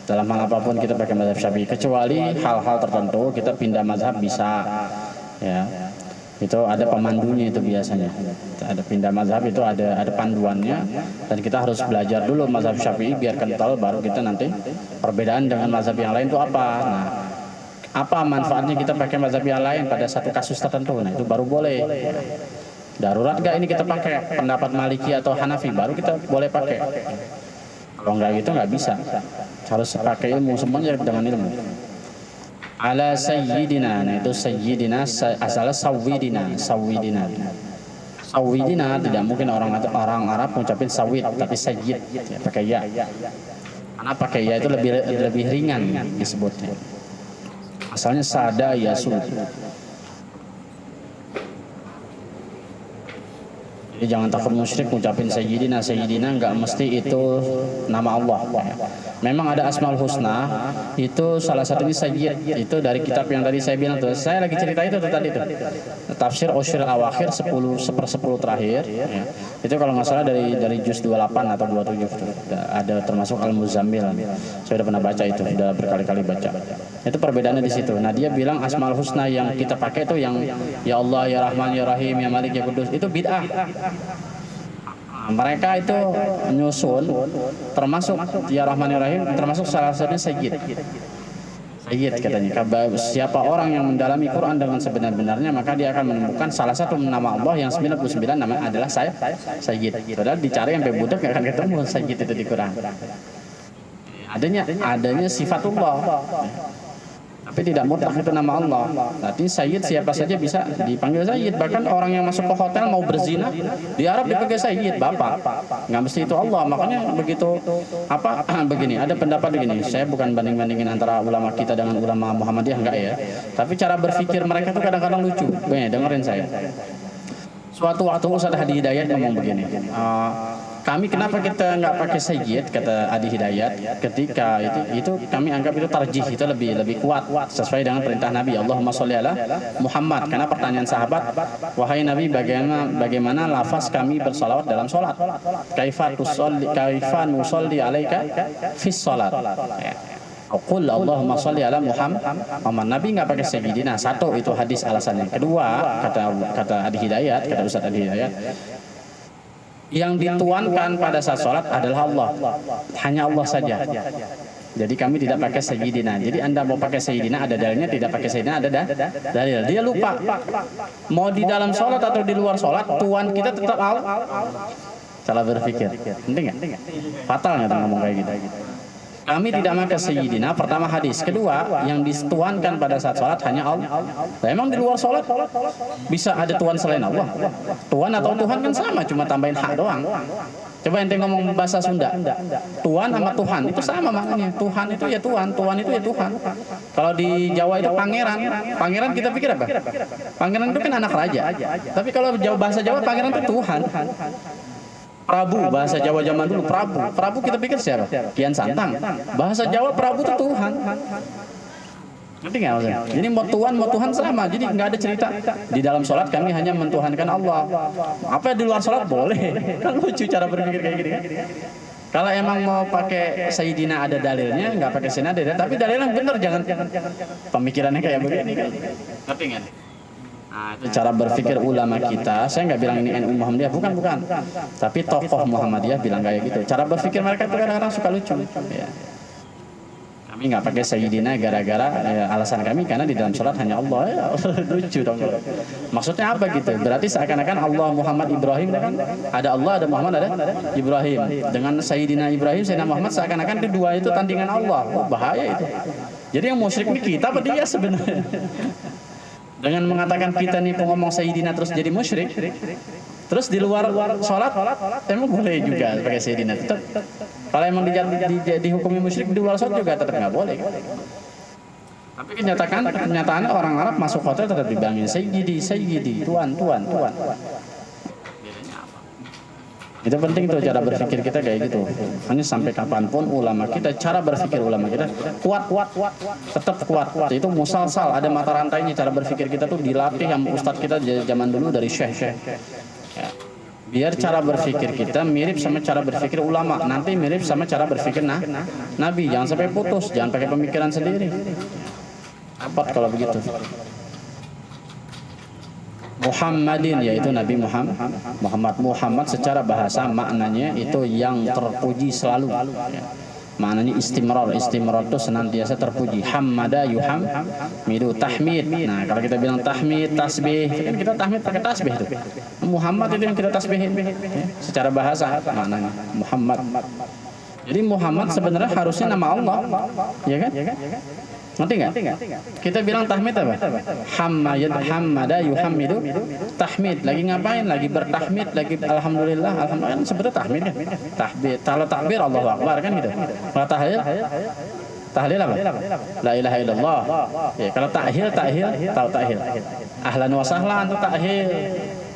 Dalam hal apapun kita pakai mazhab Syafi'i. Kecuali hal-hal tertentu kita pindah mazhab bisa. Ya. Itu ada pemandunya itu biasanya. Ada pindah mazhab itu ada panduannya dan kita harus belajar dulu mazhab Syafi'i biar kental baru kita nanti perbedaan dengan mazhab yang lain itu apa. Nah, apa manfaatnya kita pakai mazhab yang lain pada satu kasus tertentu? Nah itu baru boleh. Darurat gak ini kita pakai pendapat Maliki atau Hanafi baru kita boleh pakai. Kalau nggak gitu nggak bisa. Harus pakai ilmu semuanya dengan ilmu. Ala sayyidina, nah itu sayyidina asalnya sawidina. Sawidina tidak mungkin orang Arab mengucapin sawid tapi sayyid ya, pakai ya. Karena pakai ya itu lebih ringan disebutnya. Asalnya sada yasud. Jadi jangan takut musyrik ngucapin sayyidina enggak mesti itu nama Allah. Memang ada Asmaul Husna, itu salah satunya sayyid. Itu dari kitab yang tadi saya bilang tuh. Saya lagi cerita itu tuh tadi tuh. Tafsir Ushur Awakhir 10/10 terakhir ya. Itu kalau nggak salah dari juz 28 atau 27 tuh. Ada termasuk Al-Muzammil. Saya udah pernah baca itu, sudah berkali-kali baca. Itu perbedaannya di situ. Nah, dia bilang Asmaul Husna yang kita pakai itu yang ya Allah, ya Rahman, ya Rahim, ya Malik, ya Kudus, itu bid'ah. Mereka itu menyusun termasuk ya Rahman ya Rahim termasuk salah satunya sayyid katanya. Siapa orang yang mendalami Quran dengan sebenar-benarnya maka dia akan menemukan salah satu nama Allah yang 99 namanya adalah sayyid. Padahal dicari sampai budak nggak akan ketemu sayyid itu di Quran. Adanya sifatullah. Tapi tidak mutlak itu nama Allah. Nanti sayyid siapa saja bisa dipanggil sayyid. Bahkan orang yang masuk ke hotel mau berzina di Arab dipanggil sayyid, bapak. Nggak mesti itu Allah. Makanya begitu begini. Ada pendapat begini. Saya bukan banding-bandingin antara ulama kita dengan ulama Muhammadiyah enggak ya. Tapi cara berpikir mereka tuh kadang-kadang lucu. Dengerin saya. Suatu waktu Ustaz Hadi Hidayat ngomong begini. Kami kenapa kita nggak pakai sayyid kata Adi Hidayat ketika itu kami anggap itu tarjih itu lebih kuat sesuai dengan perintah Nabi Allahumma sholli ala Muhammad. Karena pertanyaan sahabat, wahai Nabi bagaimana lafaz kami bersalawat dalam sholat, kaifa nusolli alaika fis sholat. Qul Allahumma sholli ala Muhammad. Nabi nggak pakai sayyidina. Satu itu hadis alasannya. Kedua kata Adi Hidayat, kata Ustaz Adi Hidayat, yang dituankan pada saat sholat adalah Allah, hanya Allah saja. Jadi kami tidak pakai sayyidina. Jadi Anda mau pakai sayyidina ada dalilnya, tidak pakai sayyidina ada dalil. Dia lupa. Mau di dalam sholat atau di luar sholat, tuan kita tetap Allah. Salah berpikir. Penting nggak? Fatal nggak ngomong kayak gitu? Kami tidak pakai sayyidina, pertama hadis. Kedua, yang dituankan pada saat sholat hanya Allah. Nah, emang di luar sholat bisa ada tuan selain Allah? Tuan atau Tuhan kan sama, cuma tambahin hak doang. Coba ente ngomong bahasa Sunda. Tuan sama Tuhan itu sama maknanya. Tuhan itu ya Tuhan, Tuhan itu ya Tuhan. Kalau di Jawa itu pangeran. Pangeran kita pikir apa? Pangeran itu kan anak raja. Tapi kalau bahasa Jawa pangeran itu Tuhan. Prabu, bahasa Jawa zaman dulu Prabu kita pikir siapa? Kian Santang. Bahasa Jawa Prabu itu Tuhan. Ngerti nggak maksudnya? Jadi mau Tuhan sama. Jadi nggak ada cerita di dalam sholat kami hanya mentuhankan Allah. Apa di luar sholat boleh? Kan lucu cara berpikir kayak gini. Kalau emang mau pakai sayyidina ada dalilnya, nggak pakai sayyidina ada dalilnya. Tapi dalilnya bener, jangan pemikirannya kayak begini. Ngerti nggak? Nah, itu cara berpikir ulama kita. Saya nggak bilang ini NU Muhammadiyah, bukan. Tapi tokoh Muhammadiyah bilang kayak gitu. Cara berpikir mereka itu kadang-kadang suka lucu. Ya. Kami nggak pakai sayyidina gara-gara alasan kami karena di dalam sholat hanya Allah. Ya, lucu dong. Maksudnya apa gitu? Berarti seakan-akan Allah Muhammad Ibrahim kan ada Allah, ada Muhammad, ada Ibrahim. Dengan sayyidina Ibrahim, sayyidina Muhammad seakan-akan kedua itu tandingan Allah. Bahaya itu. Jadi yang musyrik ini kita apa dia sebenarnya? Dengan mengatakan kita nih pengomong sayyidina terus jadi musyrik, Terus di luar sholat emang boleh juga pakai Sayyidina tetap. Kalau emang dihukumi musyrik di luar sholat juga tetap nggak boleh. Tapi kenyataannya orang Arab masuk hotel tetap dibilangin Sayyidi, tuan. Itu penting tuh cara berpikir kita kayak gitu. Hanya sampai kapanpun ulama kita, cara berpikir ulama kita kuat, tetap kuat. Itu musalsal, ada mata rantainya. Cara berpikir kita tuh dilatih sama ustadz kita zaman dulu dari syekh. Ya. Biar cara berpikir kita mirip sama cara berpikir ulama, nanti mirip sama cara berpikir Nabi. Jangan sampai putus, jangan pakai pemikiran sendiri. Dapat kalau begitu. Muhammadin yaitu Nabi Muhammad secara bahasa maknanya itu yang terpuji selalu. Ya. Maknanya istimrar itu senantiasa terpuji. Hammada yuhammidu tahmid. Nah, kalau kita bilang tahmid, tasbih, kan kita tahmid pakai tasbih itu. Muhammad itu yang kita tasbihin. Ya. Secara bahasa maknanya Muhammad. Jadi Muhammad sebenarnya harusnya nama Allah, ya kan? Ngerti nggak? Kita bilang tahmid apa? Hammada yuhammidu tahmid. Lagi ngapain? Lagi bertahmid, lagi alhamdulillah sebetulnya tahmid ya. Tahmid. Kalau takbir Allahu Akbar kan gitu. Kalau tahlil apa? La ilaha illallah. Ya, kalau tahlil tahu tahlil. Ahlan wa sahlan itu tahlil.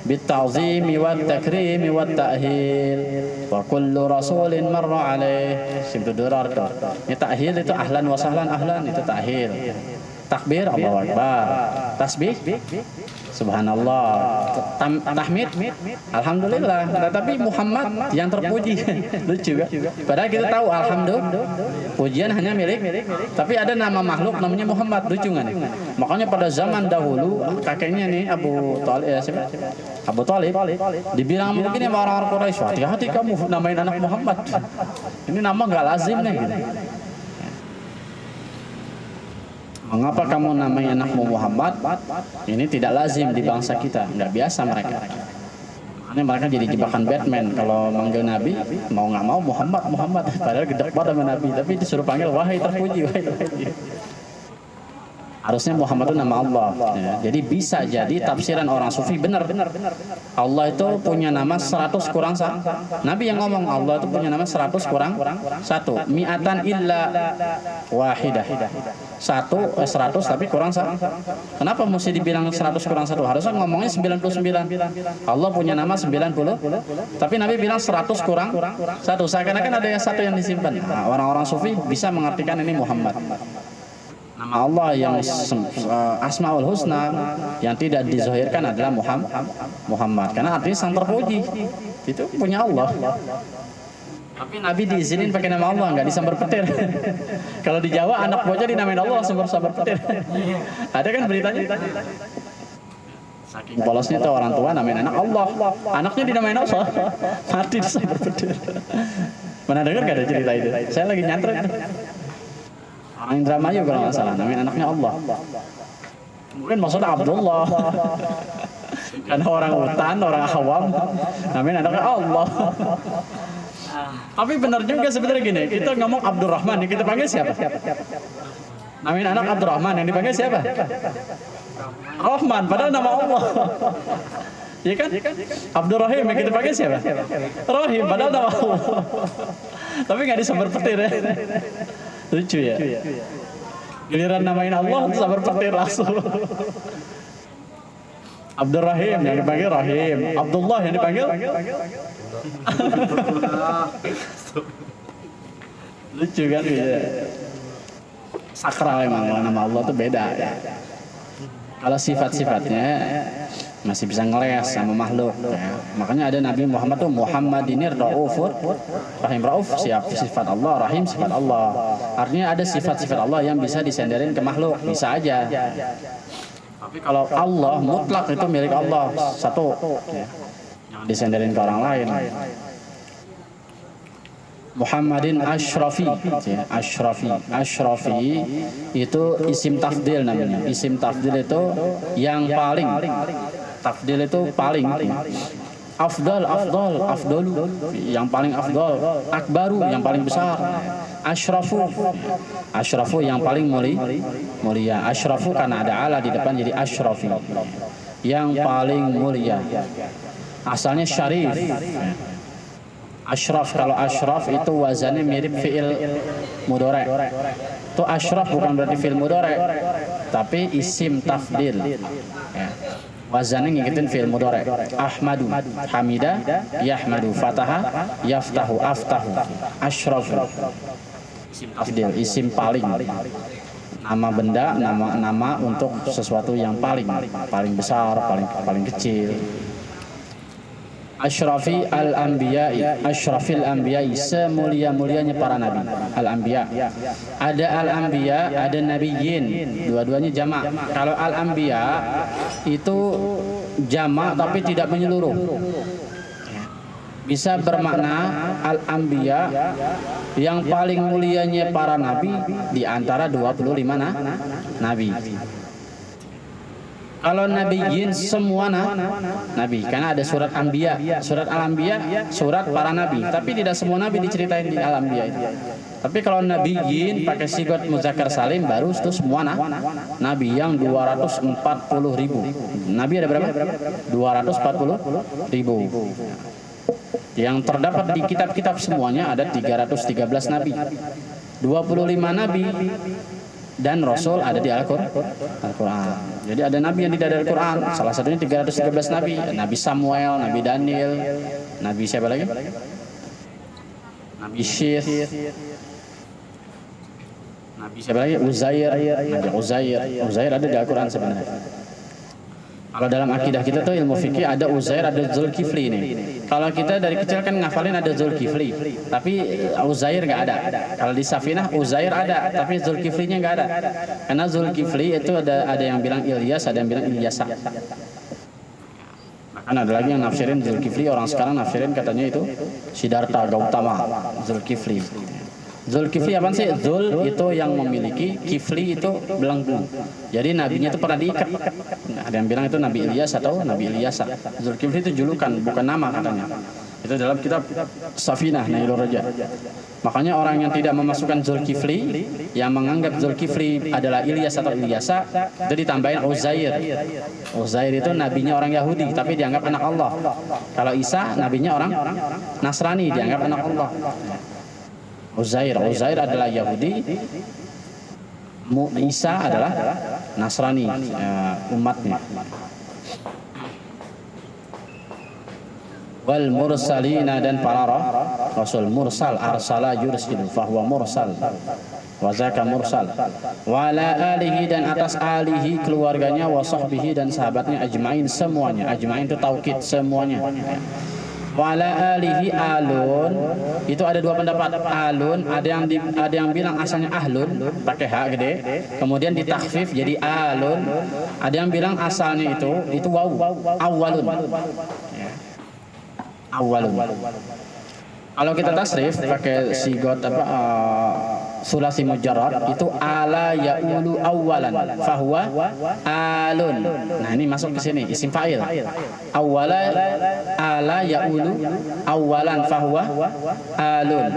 Bit'azimi wat takrimi wat ta'hil wa kullu rasulin marra alaih. Situ durar tuh. Ini ta'hil itu ahlan wa sahlan itu ta'hil. Takbir Allahu Akbar. Tasbih subhanallah. Tahmid alhamdulillah. Tetapi Muhammad yang terpuji. Lucu kan? Padahal kita tahu alhamdulillah pujian hanya milik, tapi ada nama makhluk namanya Muhammad. Lucu kan? Makanya pada zaman dahulu kakeknya nih Abu Thalib dibilang mungkin sama orang-orang Quraisy, hati-hati kamu namain anak Muhammad. Ini nama nggak lazim nih gitu. Mengapa kamu namanya anakmu Muhammad? Ini tidak lazim di bangsa kita, nggak biasa mereka. Makanya mereka jadi jebakan Batman. Kalau manggil Nabi, mau nggak mau Muhammad. Padahal gede banget sama Nabi, tapi disuruh panggil wahai terpuji. Harusnya Muhammad itu nama Allah. Ya. Jadi bisa jadi tafsiran orang sufi benar. Allah itu punya nama 100 kurang 1. Nabi yang ngomong Allah itu punya nama 100 kurang 1. Mi'atan illa wahidah. 100 tapi kurang 1. Kenapa mesti dibilang 100 kurang 1? Harusnya ngomongnya 99. Allah punya nama 90. Tapi Nabi bilang 100 kurang 1. Seakan-akan ada yang satu yang disimpan. Nah, orang-orang sufi bisa mengartikan ini Muhammad. Nama Allah yang Asmaul Husna yang tidak dizahirkan adalah Muhammad. Karena artinya sang terpuji. Itu punya Allah. Tapi Nabi diizinin pakai nama Allah, nggak disambar petir. Kalau di Jawa anak bocah dinamain Allah langsung bersambar petir. Ada kan beritanya? Saking polosnya tuh orang tua namain anak Allah. Anaknya dinamain Allah. Mati disambar petir. Mana dengar nggak ada cerita itu? Saya lagi nyantret. Orang Indramayu kalau nggak salah, namain anaknya Allah. Mungkin maksudnya Abdullah. Karena orang hutan, orang awam, namain anaknya Allah. Tapi benar juga sebenarnya gini, kita ngomong Abdurrahman, yang kita panggil siapa? Namain anak Abdurrahman, yang dipanggil siapa? Rahman, padahal nama Allah. Ya kan? Abdurrahim, yang kita panggil siapa? Rahim, padahal nama Allah. Tapi nggak disambar petir ya. Lucu ya. Giliran namain Allah sabar petir langsung. Abdurrahim yang dipanggil Rahim, Abdullah yang dipanggil lucu kan ya. Sakral emang nama Allah tuh beda ya. Kalau sifat-sifatnya masih bisa ngeles sama makhluk ya. Makanya ada Nabi Muhammad tuh Muhammadinir Raufur Rahim. Rauf sifat Allah, Rahim sifat Allah. Artinya ada sifat-sifat Allah yang bisa disenderin ke makhluk, bisa aja. Tapi kalau Allah mutlak itu milik Allah satu ya. Jangan disenderin ke orang lain. Muhammadin Ashrafi ya. Ashrafi itu isim tafdil namanya. Isim tafdil itu yang paling. Tafdil itu paling. Afdalu yang paling afdal. Akbaru yang paling besar. Ashrafu yang paling mulia. Ashrafu karena ada ala di depan jadi Ashrafi. Yang paling mulia. asalnya syarif. Ashraf, kalau ashraf itu wazannya mirip fi'il mudhari. Itu ashraf bukan berarti fi'il mudhari, tapi isim tafdil. Ya. Wazannya ngikutin fi'il mudhari. Ahmadu, hamida, yahmadu, fataha, yaftahu, aftahu. Ashraf, isim tafdil, isim paling. Nama benda, nama untuk sesuatu yang paling besar, paling kecil. Ashrafi al-anbiya'i, ashrafil anbiya'i, semulia-mulianya para nabi. Al-anbiya. Ada al-anbiya, ada nabiyyin. Dua-duanya jamak. Kalau al-anbiya itu jamak tapi tidak menyeluruh. Bisa bermakna al-anbiya yang paling mulianya para nabi di antara 25 nabi. Kalau nabiyyin semua nabi, karena ada surat anbiya, surat al-anbiya, surat para nabi, tapi tidak semua nabi diceritain di al-anbiya itu. Tapi kalau nabiyyin pakai sigot muzakkar salim baru itu semua nabi yang 240.000. Nabi ada berapa? 240.000. Yang terdapat di kitab-kitab semuanya ada 313 nabi. 25 nabi dan rasul ada di Al-Quran. Jadi ada nabi yang tidak ada Al-Quran. Salah satunya 313 nabi. Nabi Samuel, Nabi Daniel, Nabi siapa lagi? Nabi Syith, Nabi siapa lagi? Uzair, Nabi Uzair ada di Al-Quran sebenarnya. Kalau dalam akidah kita tuh ilmu fikih ada Uzair, ada Zulkifli nih. Kalau kita dari kecil kan ngafalin ada Zulkifli, tapi Uzair nggak ada. Kalau di Safinah Uzair ada, tapi Zulkiflinya nggak ada. Karena Zulkifli itu ada yang bilang Ilyas, ada yang bilang Ilyasa. Bahkan ada lagi yang nafsirin Zulkifli, orang sekarang nafsirin katanya itu Siddhartha Gautama, Zulkifli. Zulkifli apa sih? Zul itu yang memiliki, Kifli itu belenggu. Jadi nabinya itu pernah diikat. Ada yang bilang itu Nabi Ilyas atau Nabi Ilyasa. Zulkifli itu julukan, bukan nama katanya. Itu dalam kitab Safinah Nailur Raja. Makanya orang yang tidak memasukkan Zulkifli, yang menganggap Zulkifli adalah Ilyas atau Ilyasa, itu ditambahin Uzair. Uzair itu nabinya orang Yahudi, tapi dianggap anak Allah. Kalau Isa, nabinya orang Nasrani, dianggap anak Allah. Uzair adalah Yahudi, Isa adalah Nasrani, umatnya. Wal mursalina, dan para rasul. Mursal, arsala yursilu, fahuwa mursal, wazaka mursal. Wa ala alihi, dan atas alihi keluarganya, wa sahbihi, dan sahabatnya, ajma'in semuanya. Ajma'in itu taukid semuanya. Wala alihi alun, itu ada dua pendapat. Alun ada yang bilang asalnya ahlun pakai h gede, kemudian ditakhfif jadi alun. Ada yang bilang asalnya itu waw, awalun. Ya. Awalun. Kalau kita tasrif pakai sigot sulasi mujarrad itu ala ya'ulu awalan fahuwa alun. Nah ini masuk ke sini isim fa'il. Awala ala ya'ulu awalan fahuwa alun.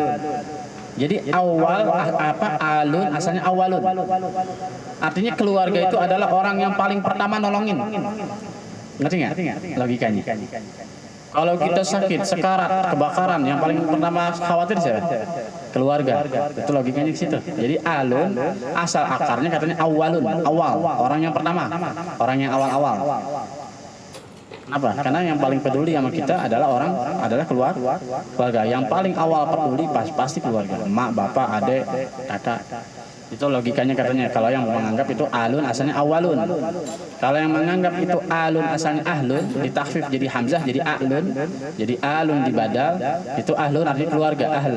Jadi awal alun asalnya awalun. Artinya keluarga itu adalah orang yang paling pertama nolongin. Ngerti nggak logikanya? Kalau kita sakit, sekarat, kebakaran, yang paling pertama khawatir siapa? Keluarga. Itu logikanya di situ. Jadi alun asal akarnya katanya awalun, awal, orang yang pertama, orang yang awal-awal. Kenapa? Karena yang paling peduli sama kita adalah keluarga. Yang paling awal peduli pasti keluarga. Mak, bapak, adik, kakak. Itu logikanya katanya. Kalau yang menganggap itu alun asalnya awalun. Kalau yang menganggap itu alun asalnya ahlun, ditakhfif jadi hamzah jadi alun. Jadi alun dibadal, itu ahlun artinya keluarga, ahl.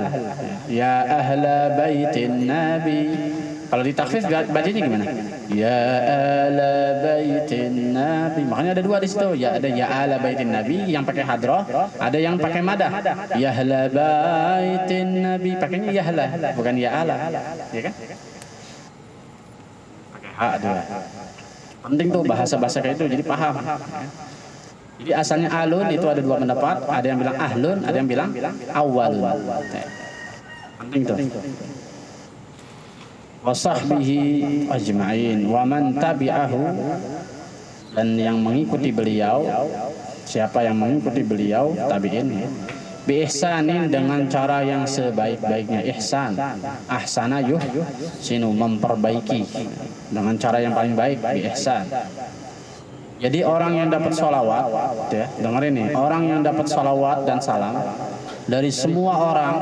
Ya ahla baitin nabi. Kalau ditakhfif bacanya gimana? Ya ahla baitin nabi. Makanya ada dua di situ. Ya ada ya ahla baitin nabi yang pakai hadroh, ada yang pakai madah. Ya ahla baitin nabi pakainya ya ahla, bukan ya ahla. Ya kan? Hak dua. Penting tuh bahasa-bahasa kayak itu jadi paham. Jadi asalnya alun itu ada dua pendapat, ada yang bilang ahlun, ada yang bilang awalun. Penting tuh. Wa sahbihi ajma'in wa man tabi'ahu, dan yang mengikuti beliau Siapa yang mengikuti beliau tabi'in bi ihsanin dengan cara yang sebaik-baiknya. Ihsan, ahsana sinu memperbaiki dengan cara yang paling baik, bi ihsan. Jadi orang yang dapat sholawat, ya, dengerin nih, orang yang dapat sholawat dan salam dari semua orang,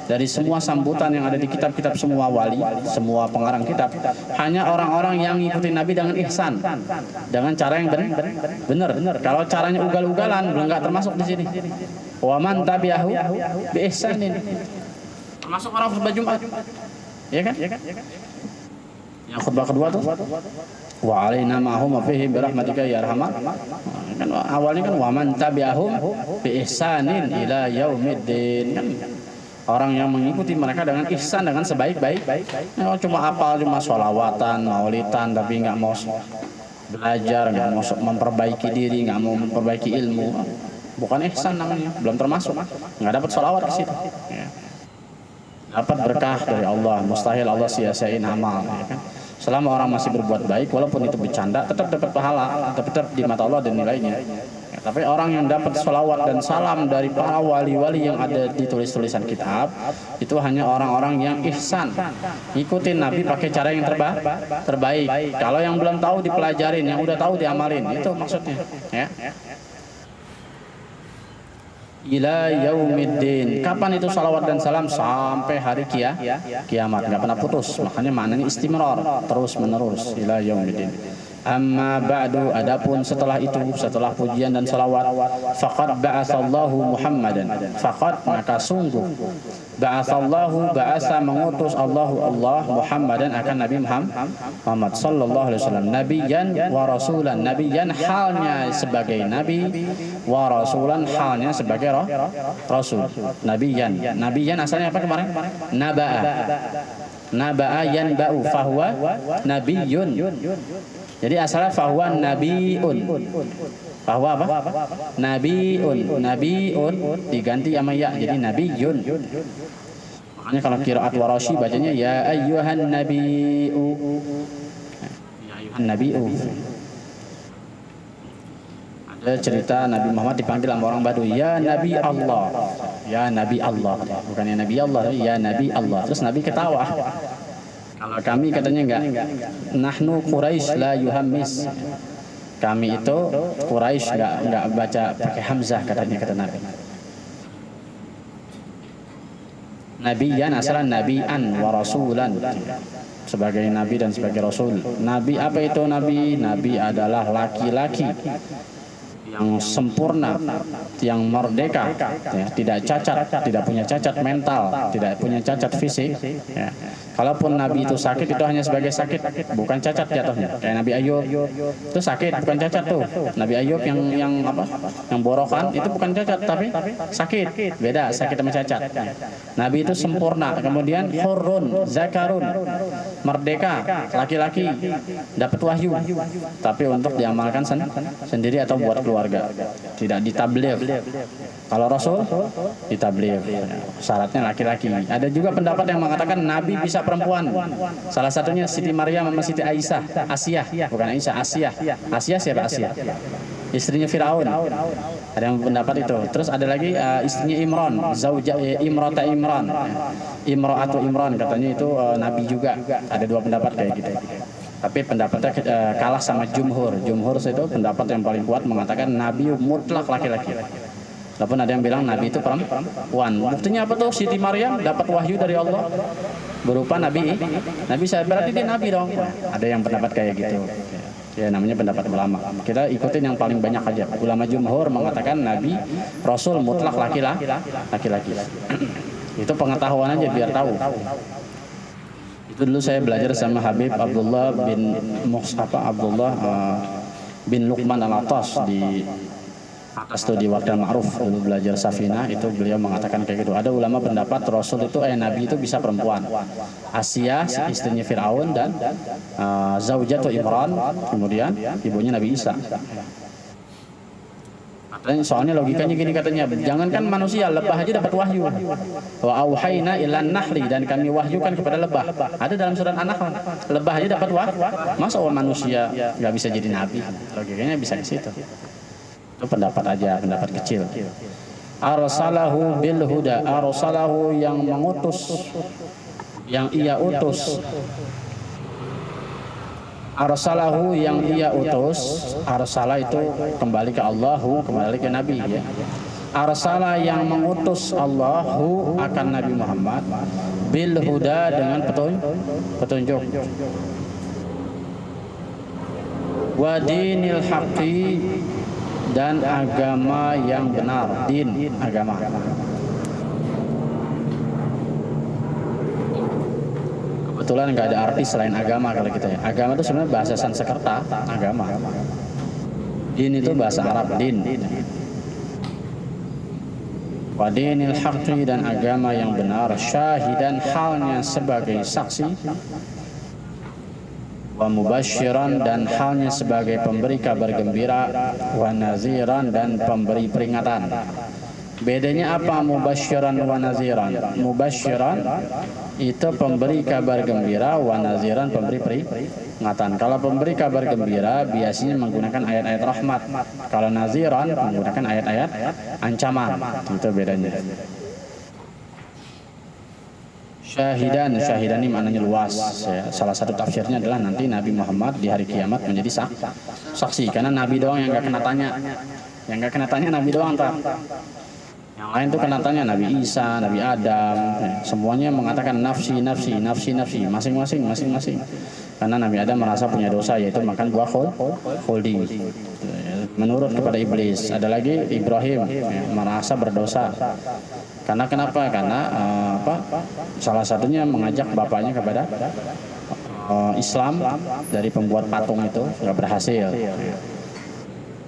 dari semua sambutan yang ada di kitab-kitab semua wali, semua pengarang kitab, hanya orang-orang yang ngikutin Nabi dengan ihsan, dengan cara yang benar. Kalau caranya ugal-ugalan, belum nggak termasuk di sini. Wa man tabi'ahu bi ihsanin, termasuk orang khutbah Jumat, ya kan? Yang khutbah kedua tuh, wa alaina ma'hum fihi bi rahmatika ya arhamar. Kan awalnya kan wa man tabi'ahum bi ihsanin ila yaumiddin, kan orang yang mengikuti mereka dengan ihsan, dengan sebaik-baik. Cuma apal, cuma sholawatan, maulidan, tapi nggak mau belajar, nggak mau memperbaiki diri, nggak mau memperbaiki ilmu, bukan ihsan namanya, belum termasuk, nggak dapat sholawat ke situ. Ya. Dapat berkah dari Allah, mustahil Allah sia-siain amal. Ya kan? Selama orang masih berbuat baik, walaupun itu bercanda, tetap dapat pahala, tetap di mata Allah dan nilainya. Tapi orang yang dapat sholawat dan salam dari para wali-wali yang ada di tulis-tulisan kitab, itu hanya orang-orang yang ihsan, ikutin Nabi pakai cara yang terbaik. Kalau yang belum tahu dipelajarin, yang udah tahu diamalin, itu maksudnya. Ya. Ila yaumiddin. Kapan itu salawat dan salam? Sampai hari kiamat, nggak pernah putus. Makanya maknanya istimrar, terus menerus. Ila yaumiddin. Amma ba'du, adapun setelah itu, setelah pujian dan salawat, faqad ba'atsallahu Muhammadan, faqad maka sungguh, ba'atsallahu ba'asa mengutus Allah Muhammadan akan Nabi Muhammad sallallahu alaihi wasallam, nabiyyan wa rasulan, nabiyyan halnya sebagai nabi, wa rasulan halnya sebagai rasul. Nabiyyan asalnya apa kemarin? Naba'a yanba'u fahuwa nabiyyun. Jadi asalnya fahuwa nabiun. Fahuwa apa? Nabiun diganti sama ya, jadi nabiyun. Makanya kalau qiraat Warashi bacanya ya ayyuhan nabiu. Ya ayyuhan nabiu. Ada cerita Nabi Muhammad dipanggil sama orang Baduy, ya Nabi Allah. Ya Nabi Allah. Bukannya Nabi Allah, ya Nabi Allah. Terus Nabi ketawa. Kalau kami katanya enggak. Nahnu Quraisy la yuhammis. Kami itu Quraisy enggak baca pakai hamzah katanya, kata Nabi. Nabiyan asalan nabian wa rasulan. Sebagai nabi dan sebagai rasul. Nabi apa itu nabi? Nabi adalah laki-laki yang sempurna, yang merdeka, ya, tidak cacat, tidak punya cacat mental, tidak punya cacat fisik. Ya. Kalaupun Nabi itu sakit, itu hanya sebagai sakit, bukan cacat jatuhnya. Kayak Nabi Ayub itu sakit, bukan cacat tuh. Nabi Ayub yang apa? Yang borokan itu bukan cacat, tapi sakit. Beda sakit sama cacat. Ya. Nabi itu sempurna, kemudian hurrun, zakarun, merdeka, laki-laki, dapat wahyu, tapi untuk diamalkan sendiri atau buat keluarga, tidak ditabligh. Kalau Rasul ditabligh, syaratnya laki-laki. Ada juga pendapat yang mengatakan Nabi bisa perempuan. Salah satunya Siti Maryam sama Siti Aisyah, Asiyah, bukan Aisyah, Asiyah. Asiyah siapa Asiyah? Istrinya Firaun. Ada yang pendapat itu. Terus ada lagi istrinya Imran, Imrata Imran. Imra'atu Imran katanya itu Nabi juga. Ada dua pendapat kayak gitu. Tapi pendapatnya kalah sama jumhur. Jumhur itu pendapat yang paling kuat mengatakan Nabi mutlak laki-laki. Walaupun ada yang bilang Nabi itu perempuan. Buktinya apa tuh? Siti Maryam dapat wahyu dari Allah berupa Nabi. Saya berarti dia Nabi dong. Ada yang pendapat kayak gitu. Ya namanya pendapat ulama. Kita ikutin yang paling banyak aja. Ulama jumhur mengatakan Nabi Rasul mutlak laki-laki. Itu pengetahuan aja biar tahu. Itu dulu saya belajar sama Habib Abdullah bin Luqman Al-Attas di atas itu di Wardal Ma'ruf, dulu belajar Safinah, itu beliau mengatakan kayak gitu. Ada ulama pendapat Rasul itu Nabi itu bisa perempuan. Asia istrinya Firaun dan Zaujatu Imran, kemudian ibunya Nabi Isa. Soalnya logikanya gini katanya, jangankan manusia, lebah aja dapat wahyu. Wa auhayna ilan nahli, dan kami wahyukan kepada lebah. Ada dalam surat An-Nahl, lebah aja dapat wahyu. Masa manusia nggak bisa jadi nabi? Logikanya bisa di situ. Itu pendapat aja, pendapat kecil. Arsalahu bil huda, arsalahu yang mengutus, yang ia utus. Arsalahu yang ia utus, arsala itu kembali ke Allahu, kembali ke Nabi ya. Arsala yang mengutus Allahu akan Nabi Muhammad bil huda dengan petunjuk. Wa dinil haqqi dan agama yang benar, din agama. Kebetulan nggak ada arti selain agama kalau kita ya. Agama itu sebenarnya bahasa Sanskerta, agama. Din itu bahasa Arab, din. Wa dinil haqqi dan agama yang benar, syahidan halnya sebagai saksi, wa mubasyiran dan halnya sebagai pemberi kabar gembira, wa naziran dan pemberi peringatan. Bedanya apa mubasyiran wa naziran? Mubasyiran itu pemberi kabar gembira, wa naziran pemberi peringatan. Kalau pemberi kabar gembira biasanya menggunakan ayat-ayat rahmat. Kalau naziran menggunakan ayat-ayat ancaman. Itu bedanya. Syahidan, syahidan ini maknanya luas ya. Salah satu tafsirnya adalah nanti Nabi Muhammad di hari kiamat menjadi saksi. Karena Nabi doang yang gak kena tanya. Yang gak kena tanya Nabi doang tak. Yang lain tuh kena tanya Nabi Isa, Nabi Adam ya. Semuanya mengatakan nafsi, nafsi, nafsi, nafsi, masing-masing, masing-masing. Karena Nabi Adam merasa punya dosa yaitu makan buah khuldi. Menurut kepada iblis. Ada lagi Ibrahim ya, merasa berdosa. Karena kenapa? Karena salah satunya mengajak bapaknya kepada Islam dari pembuat patung itu nggak berhasil.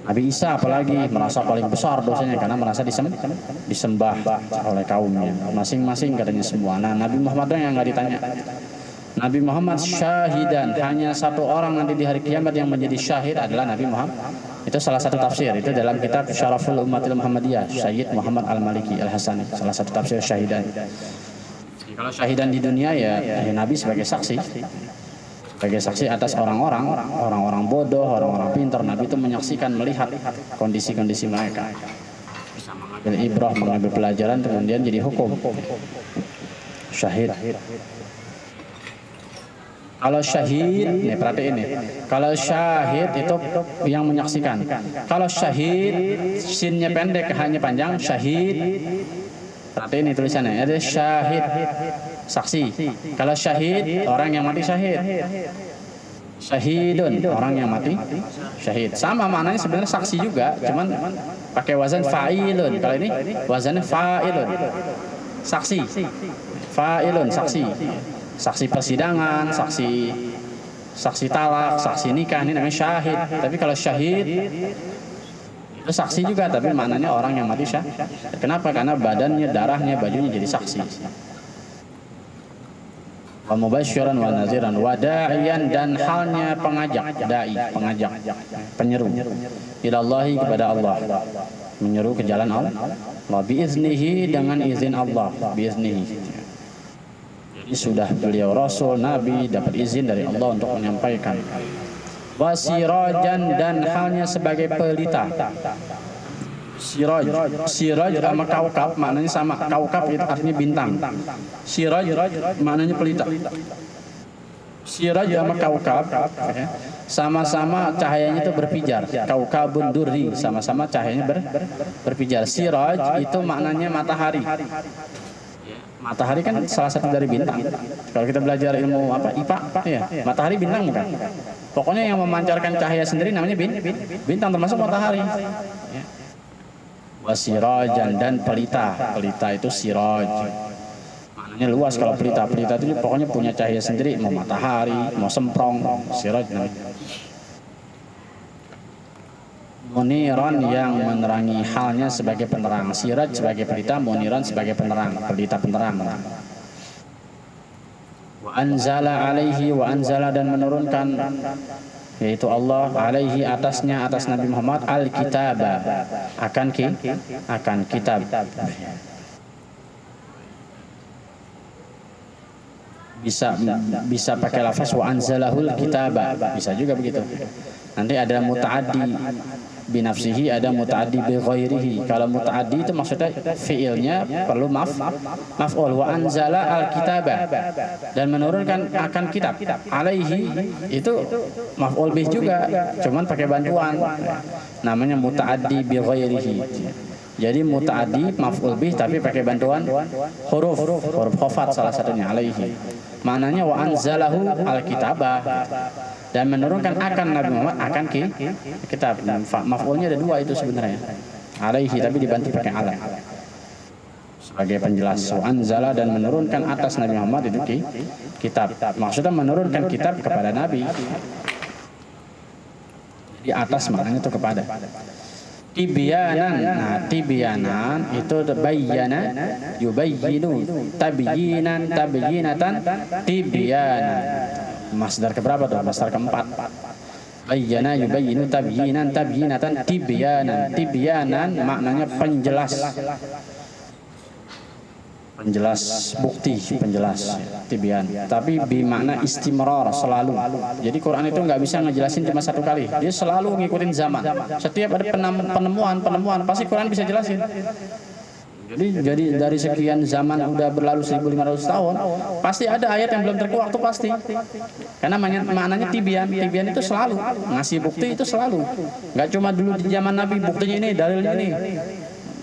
Nabi Isa apalagi merasa paling besar dosanya karena merasa disembah oleh kaumnya. Masing-masing katanya semua. Nah Nabi Muhammad yang nggak ditanya. Nabi Muhammad syahidan, hanya satu orang nanti di hari kiamat yang menjadi syahid adalah Nabi Muhammad. Itu salah satu tafsir, itu dalam kitab Syaraful Ummatil Muhammadiyah, Syahid Muhammad Al-Maliki Al-Hasani, salah satu tafsir syahidan. Kalau syahidan di dunia ya Nabi sebagai saksi. Sebagai saksi atas orang-orang bodoh, orang-orang pintar. Nabi itu menyaksikan, melihat kondisi-kondisi mereka. Bisa mengambil ibrah, mengambil pelajaran, kemudian jadi hukum. Syahid. Kalau syahid, nih perhatiin nih. Kalau syahid itu yang menyaksikan. Kalau syahid, sinnya pendek, hanya panjang. Syahid. Perhatiin nih tulisannya. Ada syahid, saksi. Kalau syahid, orang yang mati syahid. Syahidun, orang yang mati syahid. Sama maknanya sebenarnya saksi juga, cuman pakai wazan fa'ilun. Kalau ini wazannya fa'ilun. Saksi. Fa'ilun, saksi. Saksi persidangan, saksi talak, saksi nikah, ini namanya syahid. Tapi kalau syahid itu saksi juga, tapi maknanya orang yang mati syahid. Kenapa? Karena badannya, darahnya, bajunya jadi saksi. Wa mubasyiran wa naziran wa da'iyan dan halnya pengajak, dai, pengajak, penyeru ilallahi kepada Allah, menyeru ke jalan Allah. Biiznihi dengan izin Allah, biiznihi. Sudah beliau Rasul, Nabi, dapat izin dari Allah untuk menyampaikan. Wasirajan dan halnya sebagai pelita. Siraj sama kaukab maknanya sama. Kaukab itu artinya bintang. Siraj maknanya pelita. Siraj sama kaukab sama-sama cahayanya itu berpijar. Kaukabun durri, sama-sama cahayanya berpijar. Siraj itu maknanya matahari. Matahari kan salah satu dari bintang. Kalau kita belajar ilmu IPA, ya, matahari bintang bukan? Pokoknya yang memancarkan cahaya sendiri namanya bintang, termasuk matahari. Ya. Wasirajan dan pelita. Pelita itu siraj. Maknanya luas kalau pelita. Pelita itu pokoknya punya cahaya sendiri, mau matahari, mau semprong, siraj namanya. Muniran yang menerangi halnya sebagai penerang. Siraj sebagai pelita, muniran sebagai penerang, pelita penerang. Wa anzala alaihi, wa anzala dan menurunkan, yaitu Allah alaihi atasnya, atas Nabi Muhammad al-kitaba, akan kitab. bisa pakai lafaz wa anzalahul kitaba, bisa juga begitu. Nanti ada muta'addi binafsihi, ada muta'addi bi ghairihi. Kalau muta'addi itu maksudnya fiilnya perlu maf'ul. Wa anzala al-kitaba, dan menurunkan akan kitab. Alaihi itu maf'ul bih juga, cuman pakai bantuan. Namanya muta'addi bi ghairihi. Jadi muta'addi maf'ul bih tapi pakai bantuan huruf khafat salah satunya, alaihi. Maknanya wa anzalahu al-kitaba, dan menurunkan akan Nabi Muhammad akan kitab. Maf'ulnya ada dua itu sebenarnya, alaihi tapi dibantu pakai ala sebagai penjelas. Anzala, dan menurunkan atas Nabi Muhammad itu kitab. Maksudnya menurunkan kitab kepada Nabi. Di atas maknanya itu kepada. Tibyanan, nah tibyanan itu bayyana yubayyinu, tabyinan tabyinatan, tibyanan. Masdar keberapa tuh? Masdar keempat. Bayyana yubayyinu tabyinan tabyinatan, tibyanan. Tibyanan maknanya penjelas. Penjelas bukti, penjelas tibyan. Tapi bimakna istimrar, selalu. Jadi Quran itu nggak bisa ngejelasin cuma satu kali. Dia selalu ngikutin zaman. Setiap ada penemuan, pasti Quran bisa jelasin. Jadi dari sekian zaman udah berlalu 1500 tahun, pasti ada ayat yang belum terkuak tuh pasti. Karena maknanya tibyan itu selalu ngasih bukti, itu selalu. Nggak cuma dulu di zaman Nabi buktinya ini, dalilnya ini.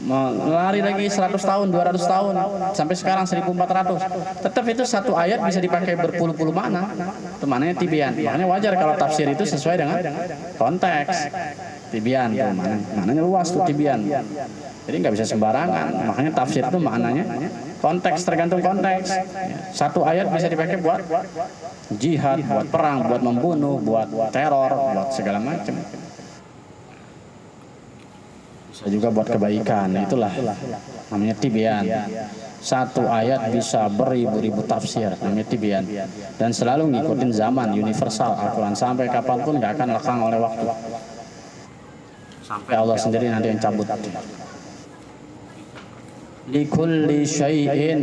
Lari lagi 100 tahun, 200 tahun, sampai sekarang 1400. Tetap itu satu ayat bisa dipakai berpuluh-puluh makna. Itu maknanya tibyan. Makanya wajar kalau tafsir itu sesuai dengan konteks. Tibyan tuh maknanya luas tuh tibyan. Jadi nggak bisa sembarangan. Makanya tafsir itu maknanya konteks, tergantung konteks. Satu ayat bisa dipakai buat jihad, buat perang, buat membunuh, buat teror, buat segala macam. Bisa juga buat kebaikan. Itulah namanya tibyan. Satu ayat bisa beribu-ribu tafsir, namanya tibyan. Dan selalu ngikutin zaman, universal. Al-Quran sampai kapanpun gak akan lekang oleh waktu. Sampai Allah sendiri nanti yang cabut. Likulli syai'in,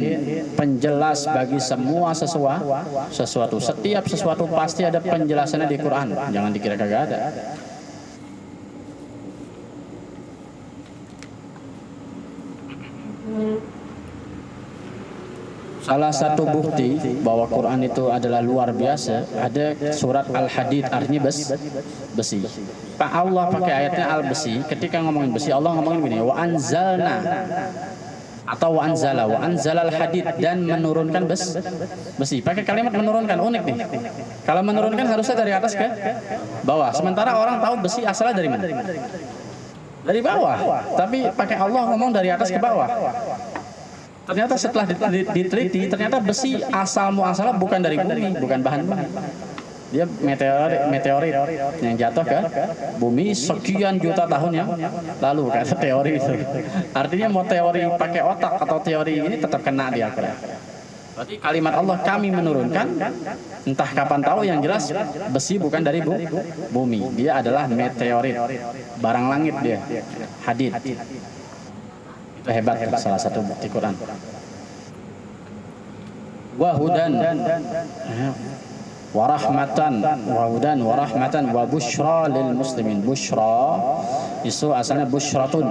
penjelas bagi semua sesuatu. Setiap sesuatu pasti ada penjelasannya di Quran. Jangan dikira kagak ada. Salah satu bukti bahwa Quran itu adalah luar biasa, ada surat Al-Hadid, artinya besi. Pak Allah pakai ayatnya al-besi. Ketika ngomongin besi, Allah ngomongin gini, wa anzalna, atau wa anzalal hadid, dan menurunkan besi. Pakai kalimat menurunkan, unik nih. Kalau menurunkan harusnya dari atas ke bawah. Sementara orang tahu besi asalnya dari mana? Dari bawah. Tapi pakai Allah ngomong dari atas ke bawah. Ternyata setelah diteliti, ternyata besi asalnya bukan dari bumi, bukan bahan bumi. Dia meteorit yang jatuh ke bumi sekian juta tahun yang lalu, kata teori itu. Artinya mau teori pakai otak atau teori ini tetap kena di akhirat. Berarti kalimat Allah kami menurunkan, entah kapan tahu, yang jelas besi bukan dari bumi. Dia adalah meteorit, barang langit dia, hadid. Itu hebat, salah satu bukti Quran. Wahudan, warahmatan, warahmatan, wa bushra lil muslimin. Bushra itu asalnya bushratun.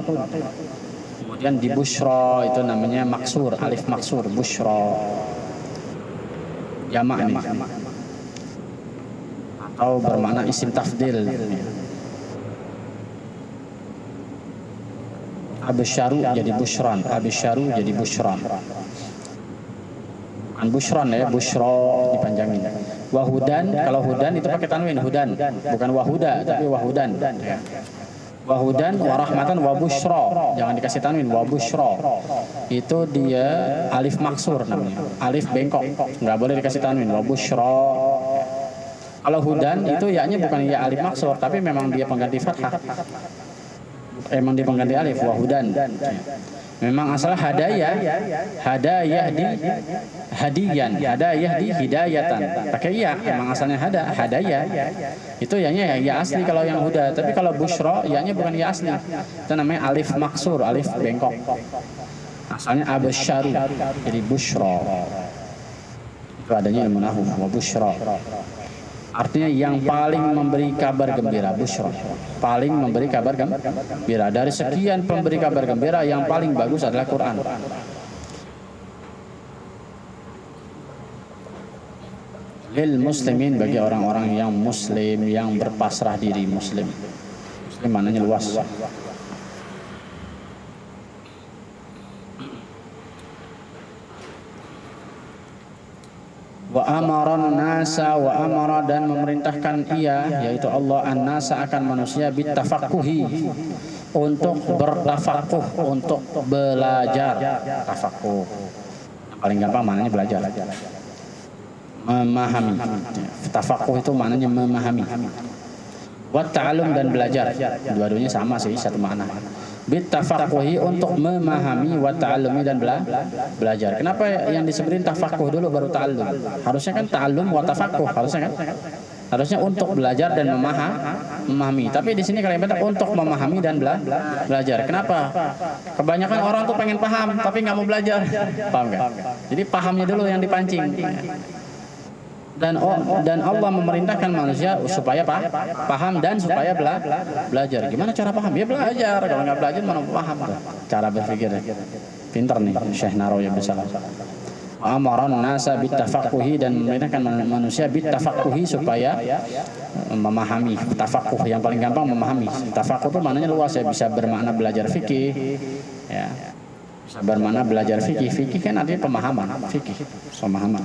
Kemudian di bushra itu namanya maksur, alif maksur, bushra. Jamak nih. Atau bermakna isim tafdil. Absyaru jadi bushran, absyaru jadi bushran. Bukan bushran ya, bushra dipanjangin. Wahudan, kalau hudan itu pakai tanwin, hudan, bukan wahuda tapi wahudan. Wahudan, warahmatan, wabushra, jangan dikasih tanwin, wabushra. Itu dia alif maksur namanya, alif bengkok, nggak boleh dikasih tanwin, wabushra. Kalau hudan itu ya-nya bukan ya alif maksur, tapi memang dia pengganti fathah. Emang dia pengganti alif, wahudan. Memang asal hadayah di hadiyan, hadayah di hidayatan. Pakai ya, memang asalnya hadayah. Itu ya-nya ya asli kalau yang huda. Tapi kalau bushra, ya-nya bukan ya asli. Itu namanya alif maksur, alif bengkok. Asalnya absyaru, jadi bushra. Itu Itu adanya ilmu nahwu. Wa busyra. Artinya yang paling memberi kabar gembira, busyra. Paling memberi kabar gembira. Dari sekian pemberi kabar gembira, yang paling bagus adalah Quran. Lil muslimin, bagi orang-orang yang muslim, yang berpasrah diri. Muslim maknanya luas. Wa amaran nasa, wa amara, dan memerintahkan ia, yaitu Allah, an-nasa, akan manusia, bitafaqquhi, untuk bertafakuh, untuk belajar. Tafakuh paling gampang maknanya belajar, memahami. Tafakuh itu maknanya memahami. Wa ta'allum, dan belajar. Dua-duanya sama sih, satu makna. Bitafaqquhi, untuk memahami, wa ta'allumi, dan belajar. Kenapa yang disebutin tafaquh dulu baru ta'allum? Harusnya kan ta'allum wa tafaqquh, harusnya kan? Harusnya untuk belajar dan memahami. Tapi di sini kalimatnya untuk memahami dan belajar. Kenapa? Kebanyakan orang tuh pengen paham tapi nggak mau belajar. Paham nggak? Jadi pahamnya dulu yang dipancing. Dan Allah memerintahkan manusia supaya paham dan supaya belajar. Gimana cara paham? Ya belajar. Kalau nggak belajar mana paham? Cara berpikirnya. Pintar nih Syekh Nawawi besar. Amaran nasa bitafaqquhi, dan memerintahkan manusia bitafaqquhi, supaya memahami. Tafaqquh yang paling gampang memahami. Tafaqquh itu maknanya luas ya, bisa bermakna belajar fikih, ya. Bisa bermakna belajar fikih. Fikih kan artinya pemahaman, fikih, pemahaman.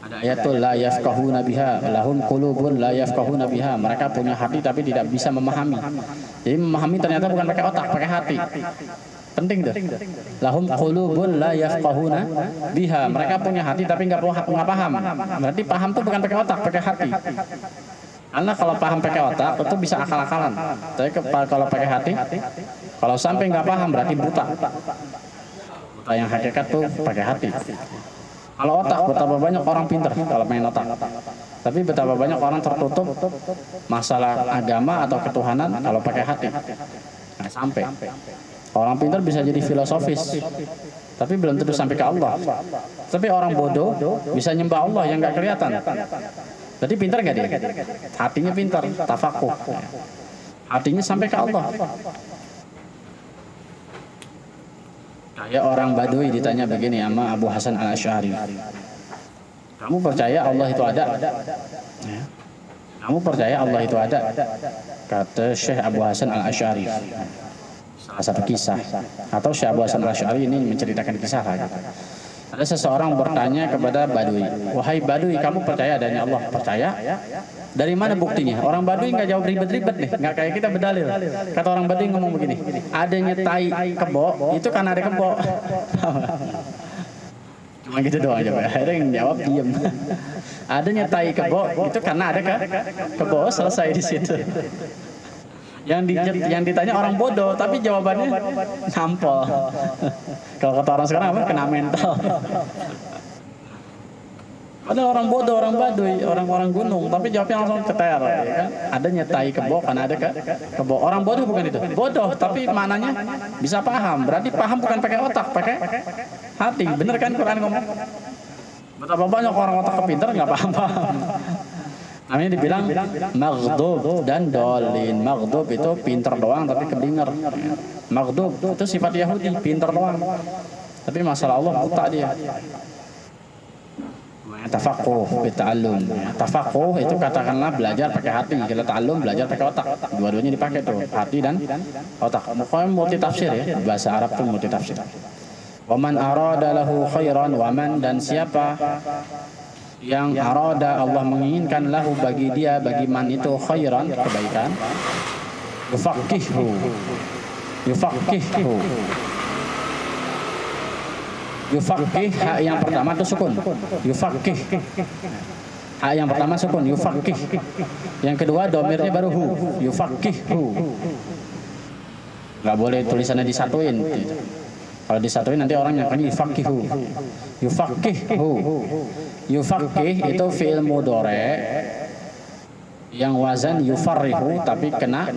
Ada ayatul la yafqahuna biha, lahum qulubun la yafqahuna biha. Mereka punya hati tapi tidak bisa memahami. Jadi memahami ternyata bukan pakai otak, pakai hati. Penting tuh. Lahum qulubun la yafqahuna biha. Mereka punya hati tapi nggak paham. Berarti paham tuh bukan pakai otak, pakai hati. Karena kalau paham pakai otak itu bisa akal-akalan. Tapi kalau pakai hati, kalau sampai nggak paham berarti buta. Buta yang hakikat tuh pakai hati. Kalau otak, betapa banyak orang pintar kalau main otak. Tapi betapa banyak orang tertutup masalah agama atau ketuhanan kalau pakai hati. Nah, sampai. Orang pintar bisa jadi filosofis, tapi belum tentu sampai ke Allah. Tapi orang bodoh bisa nyembah Allah yang nggak kelihatan. Jadi pintar nggak dia? Hatinya pintar, tafakuh. Hatinya sampai ke Allah. Kayak orang Badui ditanya begini sama Abu Hasan Al-Asy'ari. Kamu percaya Allah itu ada? Ya. Kamu percaya Allah itu ada? Kata Syekh Abu Hasan Al-Asy'ari. Salah satu kisah. Atau Syekh Abu Hasan Al-Asy'ari ini menceritakan kisah lagi. Ada seseorang bertanya kepada Badui, wahai Badui, kamu percaya adanya Allah? Percaya? Dari mana buktinya? Orang Badui nggak jawab ribet-ribet nih, nggak kayak kita berdalil. Kata orang Badui ngomong begini, adanya tai kebo itu karena ada kebo. Cuma gitu doang aja, akhirnya yang jawab diem. Adanya tai kebo itu karena ada kebo, selesai di situ. Yang ditanya orang bodoh, tapi jawabannya nampol. Kalau kata orang sekarang apa? Kena mental. Padahal orang bodoh, orang Baduy, orang gunung, tapi jawabnya langsung ceter. Ya kan? Adanya tai kebo karena ada kebo. Orang bodoh bukan itu. Bodoh, tapi maknanya bisa paham. Berarti paham bukan pakai otak, pakai hati. Bener kan Quran ngomong? Betapa banyak orang otak kepintar nggak paham-paham. Namanya dibilang maghdub dan dolin. Maghdub itu pinter doang tapi keblinger. Maghdub itu sifat Yahudi, pinter doang. Tapi masalah Allah buta dia. Tafaqquh, ta'allum. Tafaqquh itu katakanlah belajar pakai hati. Kalau ta'allum belajar pakai otak. Dua-duanya dipakai tuh, hati dan otak. Pokoknya multi tafsir ya. Bahasa Arab tuh multi tafsir. Waman arada lahu khairan, waman, dan siapa yang arada Allah menginginkan lahu bagi dia, bagi man itu khairan, kebaikan, yufaqqihhu. Yufaqqih, hak yang pertama itu sukun. Yufaqqih. Hak yang pertama sukun, yufaqqih. Yang kedua domirnya baru hu, yufaqqihhu. Enggak boleh tulisannya disatuin. Kalau disatuin nanti orang nyangkanya yufaqqihhu. Yufaqqihhu. Yufaqqih itu fi'il mudhari yang wazan yufarrihu tapi kena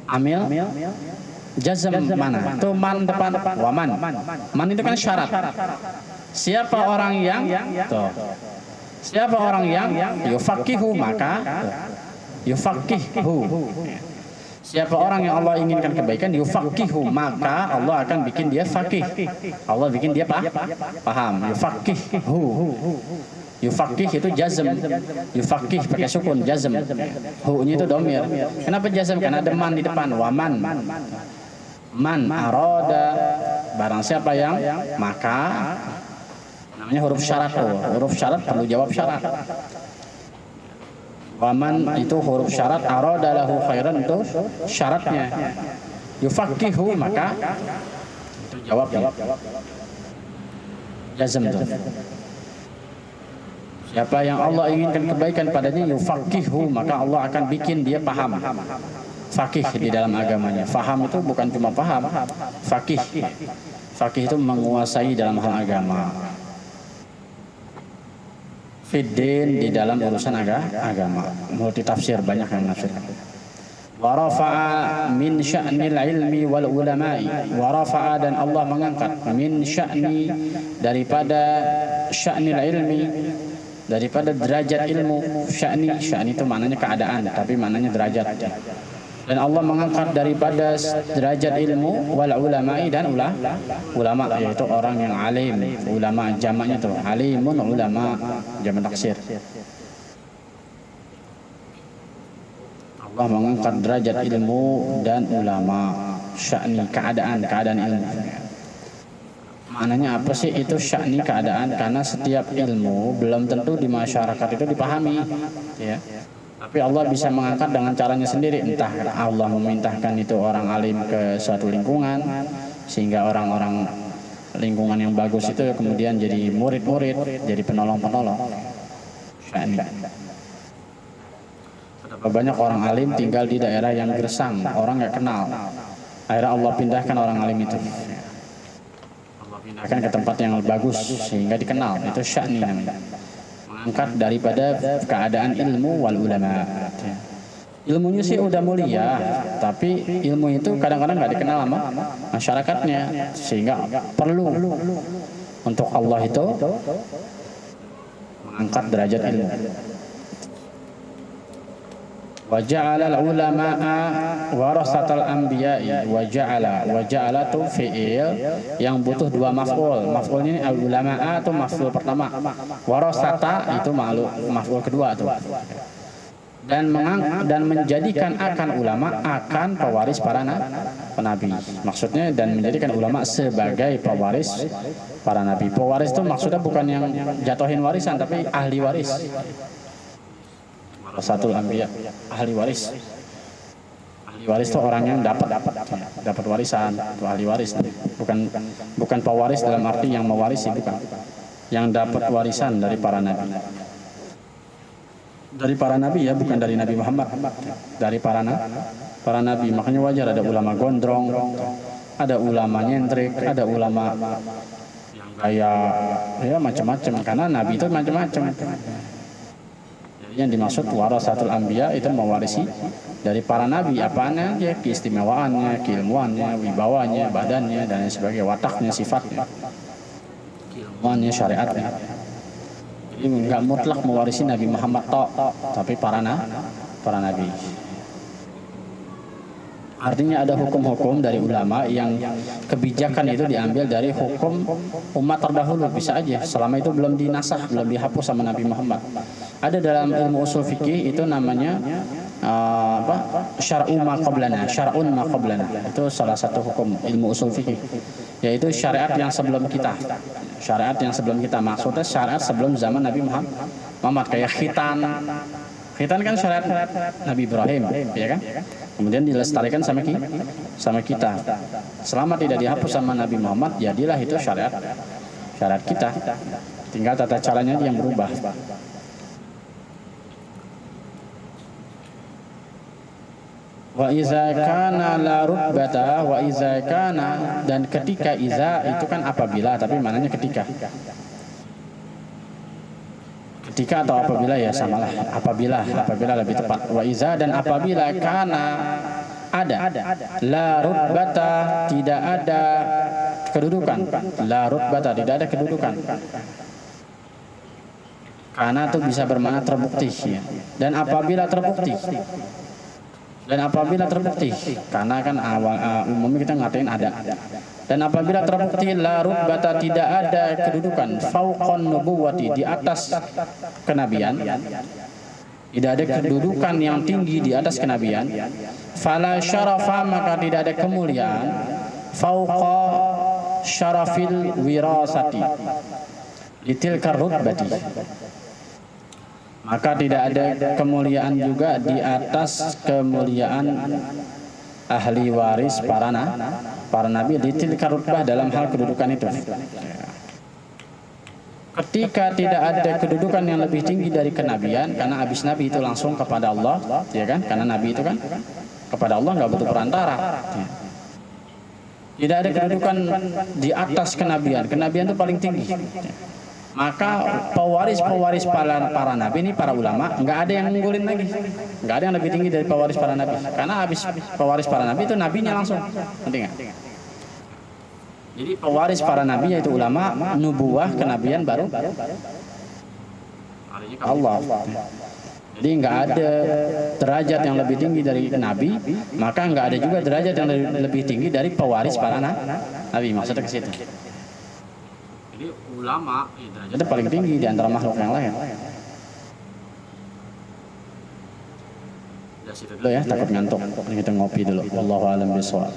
amil Jazm mana? Itu man depan waman. Man itu kan syarat. Siapa orang yang tuh. Siapa orang yang yufaqihu maka yufaqihu. Siapa orang yang Allah inginkan kebaikan yufaqihu maka Allah akan bikin dia faqih. Allah bikin dia paham. Yufaqihu. Yufaqih itu jazm. Yufaqih pakai sukun jazm. Hu-nya itu dhamir. Kenapa jazm? Karena ada man di depan. Waman. Man arada, barang siapa yang maka, namanya huruf syarat. Huruf syarat perlu jawab syarat. Waman itu huruf syarat, arada lahu khairan itu syaratnya. Yufaqihu maka itu jawabnya. Jazm itu. Siapa yang Allah inginkan kebaikan padanya yufaqihu maka Allah akan bikin dia paham. Faqih di dalam agamanya. Faham itu bukan cuma paham, faqih. Faqih itu menguasai dalam hal agama. Fiddin di dalam urusan agama. Multi tafsir banyak yang menafsirkan. Wa rafa'a min sya'nil ilmi wal ulama'i. Wa rafa'a dan Allah mengangkat min sya'ni daripada sya'nil ilmi, daripada derajat ilmu. Sya'ni itu maknanya keadaan, tapi maknanya derajat. Dan Allah mengangkat daripada derajat ilmu wal ulama'i dan ulama, yaitu orang yang alim. Ulama jamaknya tuh alimun ulama, jamak taksir. Allah mengangkat derajat ilmu dan ulama. Sya'ni keadaan ilmu. Maknanya apa sih itu sya'ni keadaan? Karena setiap ilmu belum tentu di masyarakat itu dipahami, ya. Tapi Allah bisa mengangkat dengan caranya sendiri. Entah Allah memintahkan itu orang alim ke suatu lingkungan, sehingga orang-orang lingkungan yang bagus itu kemudian jadi murid-murid, jadi penolong-penolong. Sya'ni. Banyak orang alim tinggal di daerah yang gersang, orang nggak kenal. Akhirnya Allah pindahkan orang alim itu. Akan ke tempat yang bagus sehingga dikenal. Itu sya'ni namanya. Mengangkat daripada keadaan ilmu wal ulama. Ilmunya sih udah mulia, tapi ilmu itu kadang-kadang nggak dikenal sama masyarakatnya, sehingga perlu untuk Allah itu mengangkat derajat ilmu. Wa ja'ala al-ulama'a warasatal anbiya'i. Wa ja'ala tu fi'il yang butuh dua maf'ul. Maf'ul ini al-ulama'a itu maf'ul pertama. Warasata itu maf'ul kedua tuh. Dan menjadikan akan ulama akan pewaris para nabi. Maksudnya dan menjadikan ulama sebagai pewaris para nabi. Pewaris itu maksudnya bukan yang jatuhin warisan, tapi ahli waris. Warasatul anbiya, ahli waris. Ahli waris itu orang yang dapat warisan, itu ahli waris. Bukan pewaris dalam arti yang mewarisi, bukan. Yang dapat warisan dari para nabi. Dari para nabi ya, bukan dari Nabi Muhammad. Dari para nabi. Makanya wajar ada ulama gondrong, ada ulama nyentrik, ada ulama yang gaya ya macam-macam, karena nabi itu macam-macam. Yang dimaksud warasatul anbiya itu mewarisi dari para nabi apanya ya, keistimewaannya, keilmuannya, wibawanya, badannya dan sebagainya, wataknya, sifatnya, keilmuannya, syariatnya. Jadi enggak mutlak mewarisi Nabi Muhammad tapi para nabi. Artinya ada hukum-hukum dari ulama yang kebijakan itu diambil dari hukum umat terdahulu, bisa aja selama itu belum dinasah, belum dihapus sama Nabi Muhammad. Ada dalam ilmu usul fikih itu namanya syar'un ma qablana. Itu salah satu hukum ilmu usul fikih, yaitu syariat yang sebelum kita. Syariat yang sebelum kita, maksudnya syariat sebelum zaman Nabi Muhammad, kayak khitan. Khitan kan syariat Nabi Ibrahim, ya kan? Kemudian dilestarikan sama kita. Selama tidak dihapus sama Nabi Muhammad, jadilah itu syariat kita. Tinggal tata caranya yang berubah. Wa iza kana la rutbata wa iza kana, dan ketika iza itu kan apabila, tapi maknanya ketika atau apabila ya samalah, apabila lebih tepat. Wa iza dan apabila kana Ada. La rutbata, tidak ada kedudukan. La rutbata, tidak ada kedudukan. Karena itu bisa bermakna terbukti ya. Dan apabila terbukti, karena kan umumnya kita ngatain ada. Dan apabila terbukti la rutbata, tidak ada kedudukan fauqan nubuwati, di atas kenabian, tidak ada kedudukan yang tinggi di atas kenabian, fala syarafa, maka tidak ada kemuliaan fauqa syarafil wirasati litilkar rutbati, maka tidak ada kemuliaan juga di atas kemuliaan ahli waris para nabi litilkar rutbah, dalam hal kedudukan itu. Ketika tidak ada kedudukan yang lebih tinggi dari kenabian, karena habis nabi itu langsung kepada Allah, ya kan? Karena nabi itu kan kepada Allah, nggak butuh perantara. Ya. Tidak ada kedudukan di atas kenabian. Kenabian itu paling tinggi. Ya. Maka pewaris para nabi ini, para ulama, nggak ada yang ngunggulin lagi, nggak ada yang lebih tinggi dari pewaris para nabi. Karena habis pewaris para nabi itu nabinya langsung, ngerti nggak? Jadi pewaris para nabi yaitu ulama, nubuah, kenabian baru Allah. Jadi nggak ada derajat yang lebih tinggi dari nabi, maka nggak ada juga derajat yang lebih tinggi dari pewaris para nabi. Maksudnya ke situ. Jadi ulama derajatnya paling tinggi di antara makhluk yang lain. Dari situ dulu ya, takut ngantuk. Kita ngopi dulu. Wallahu a'lam bishawab.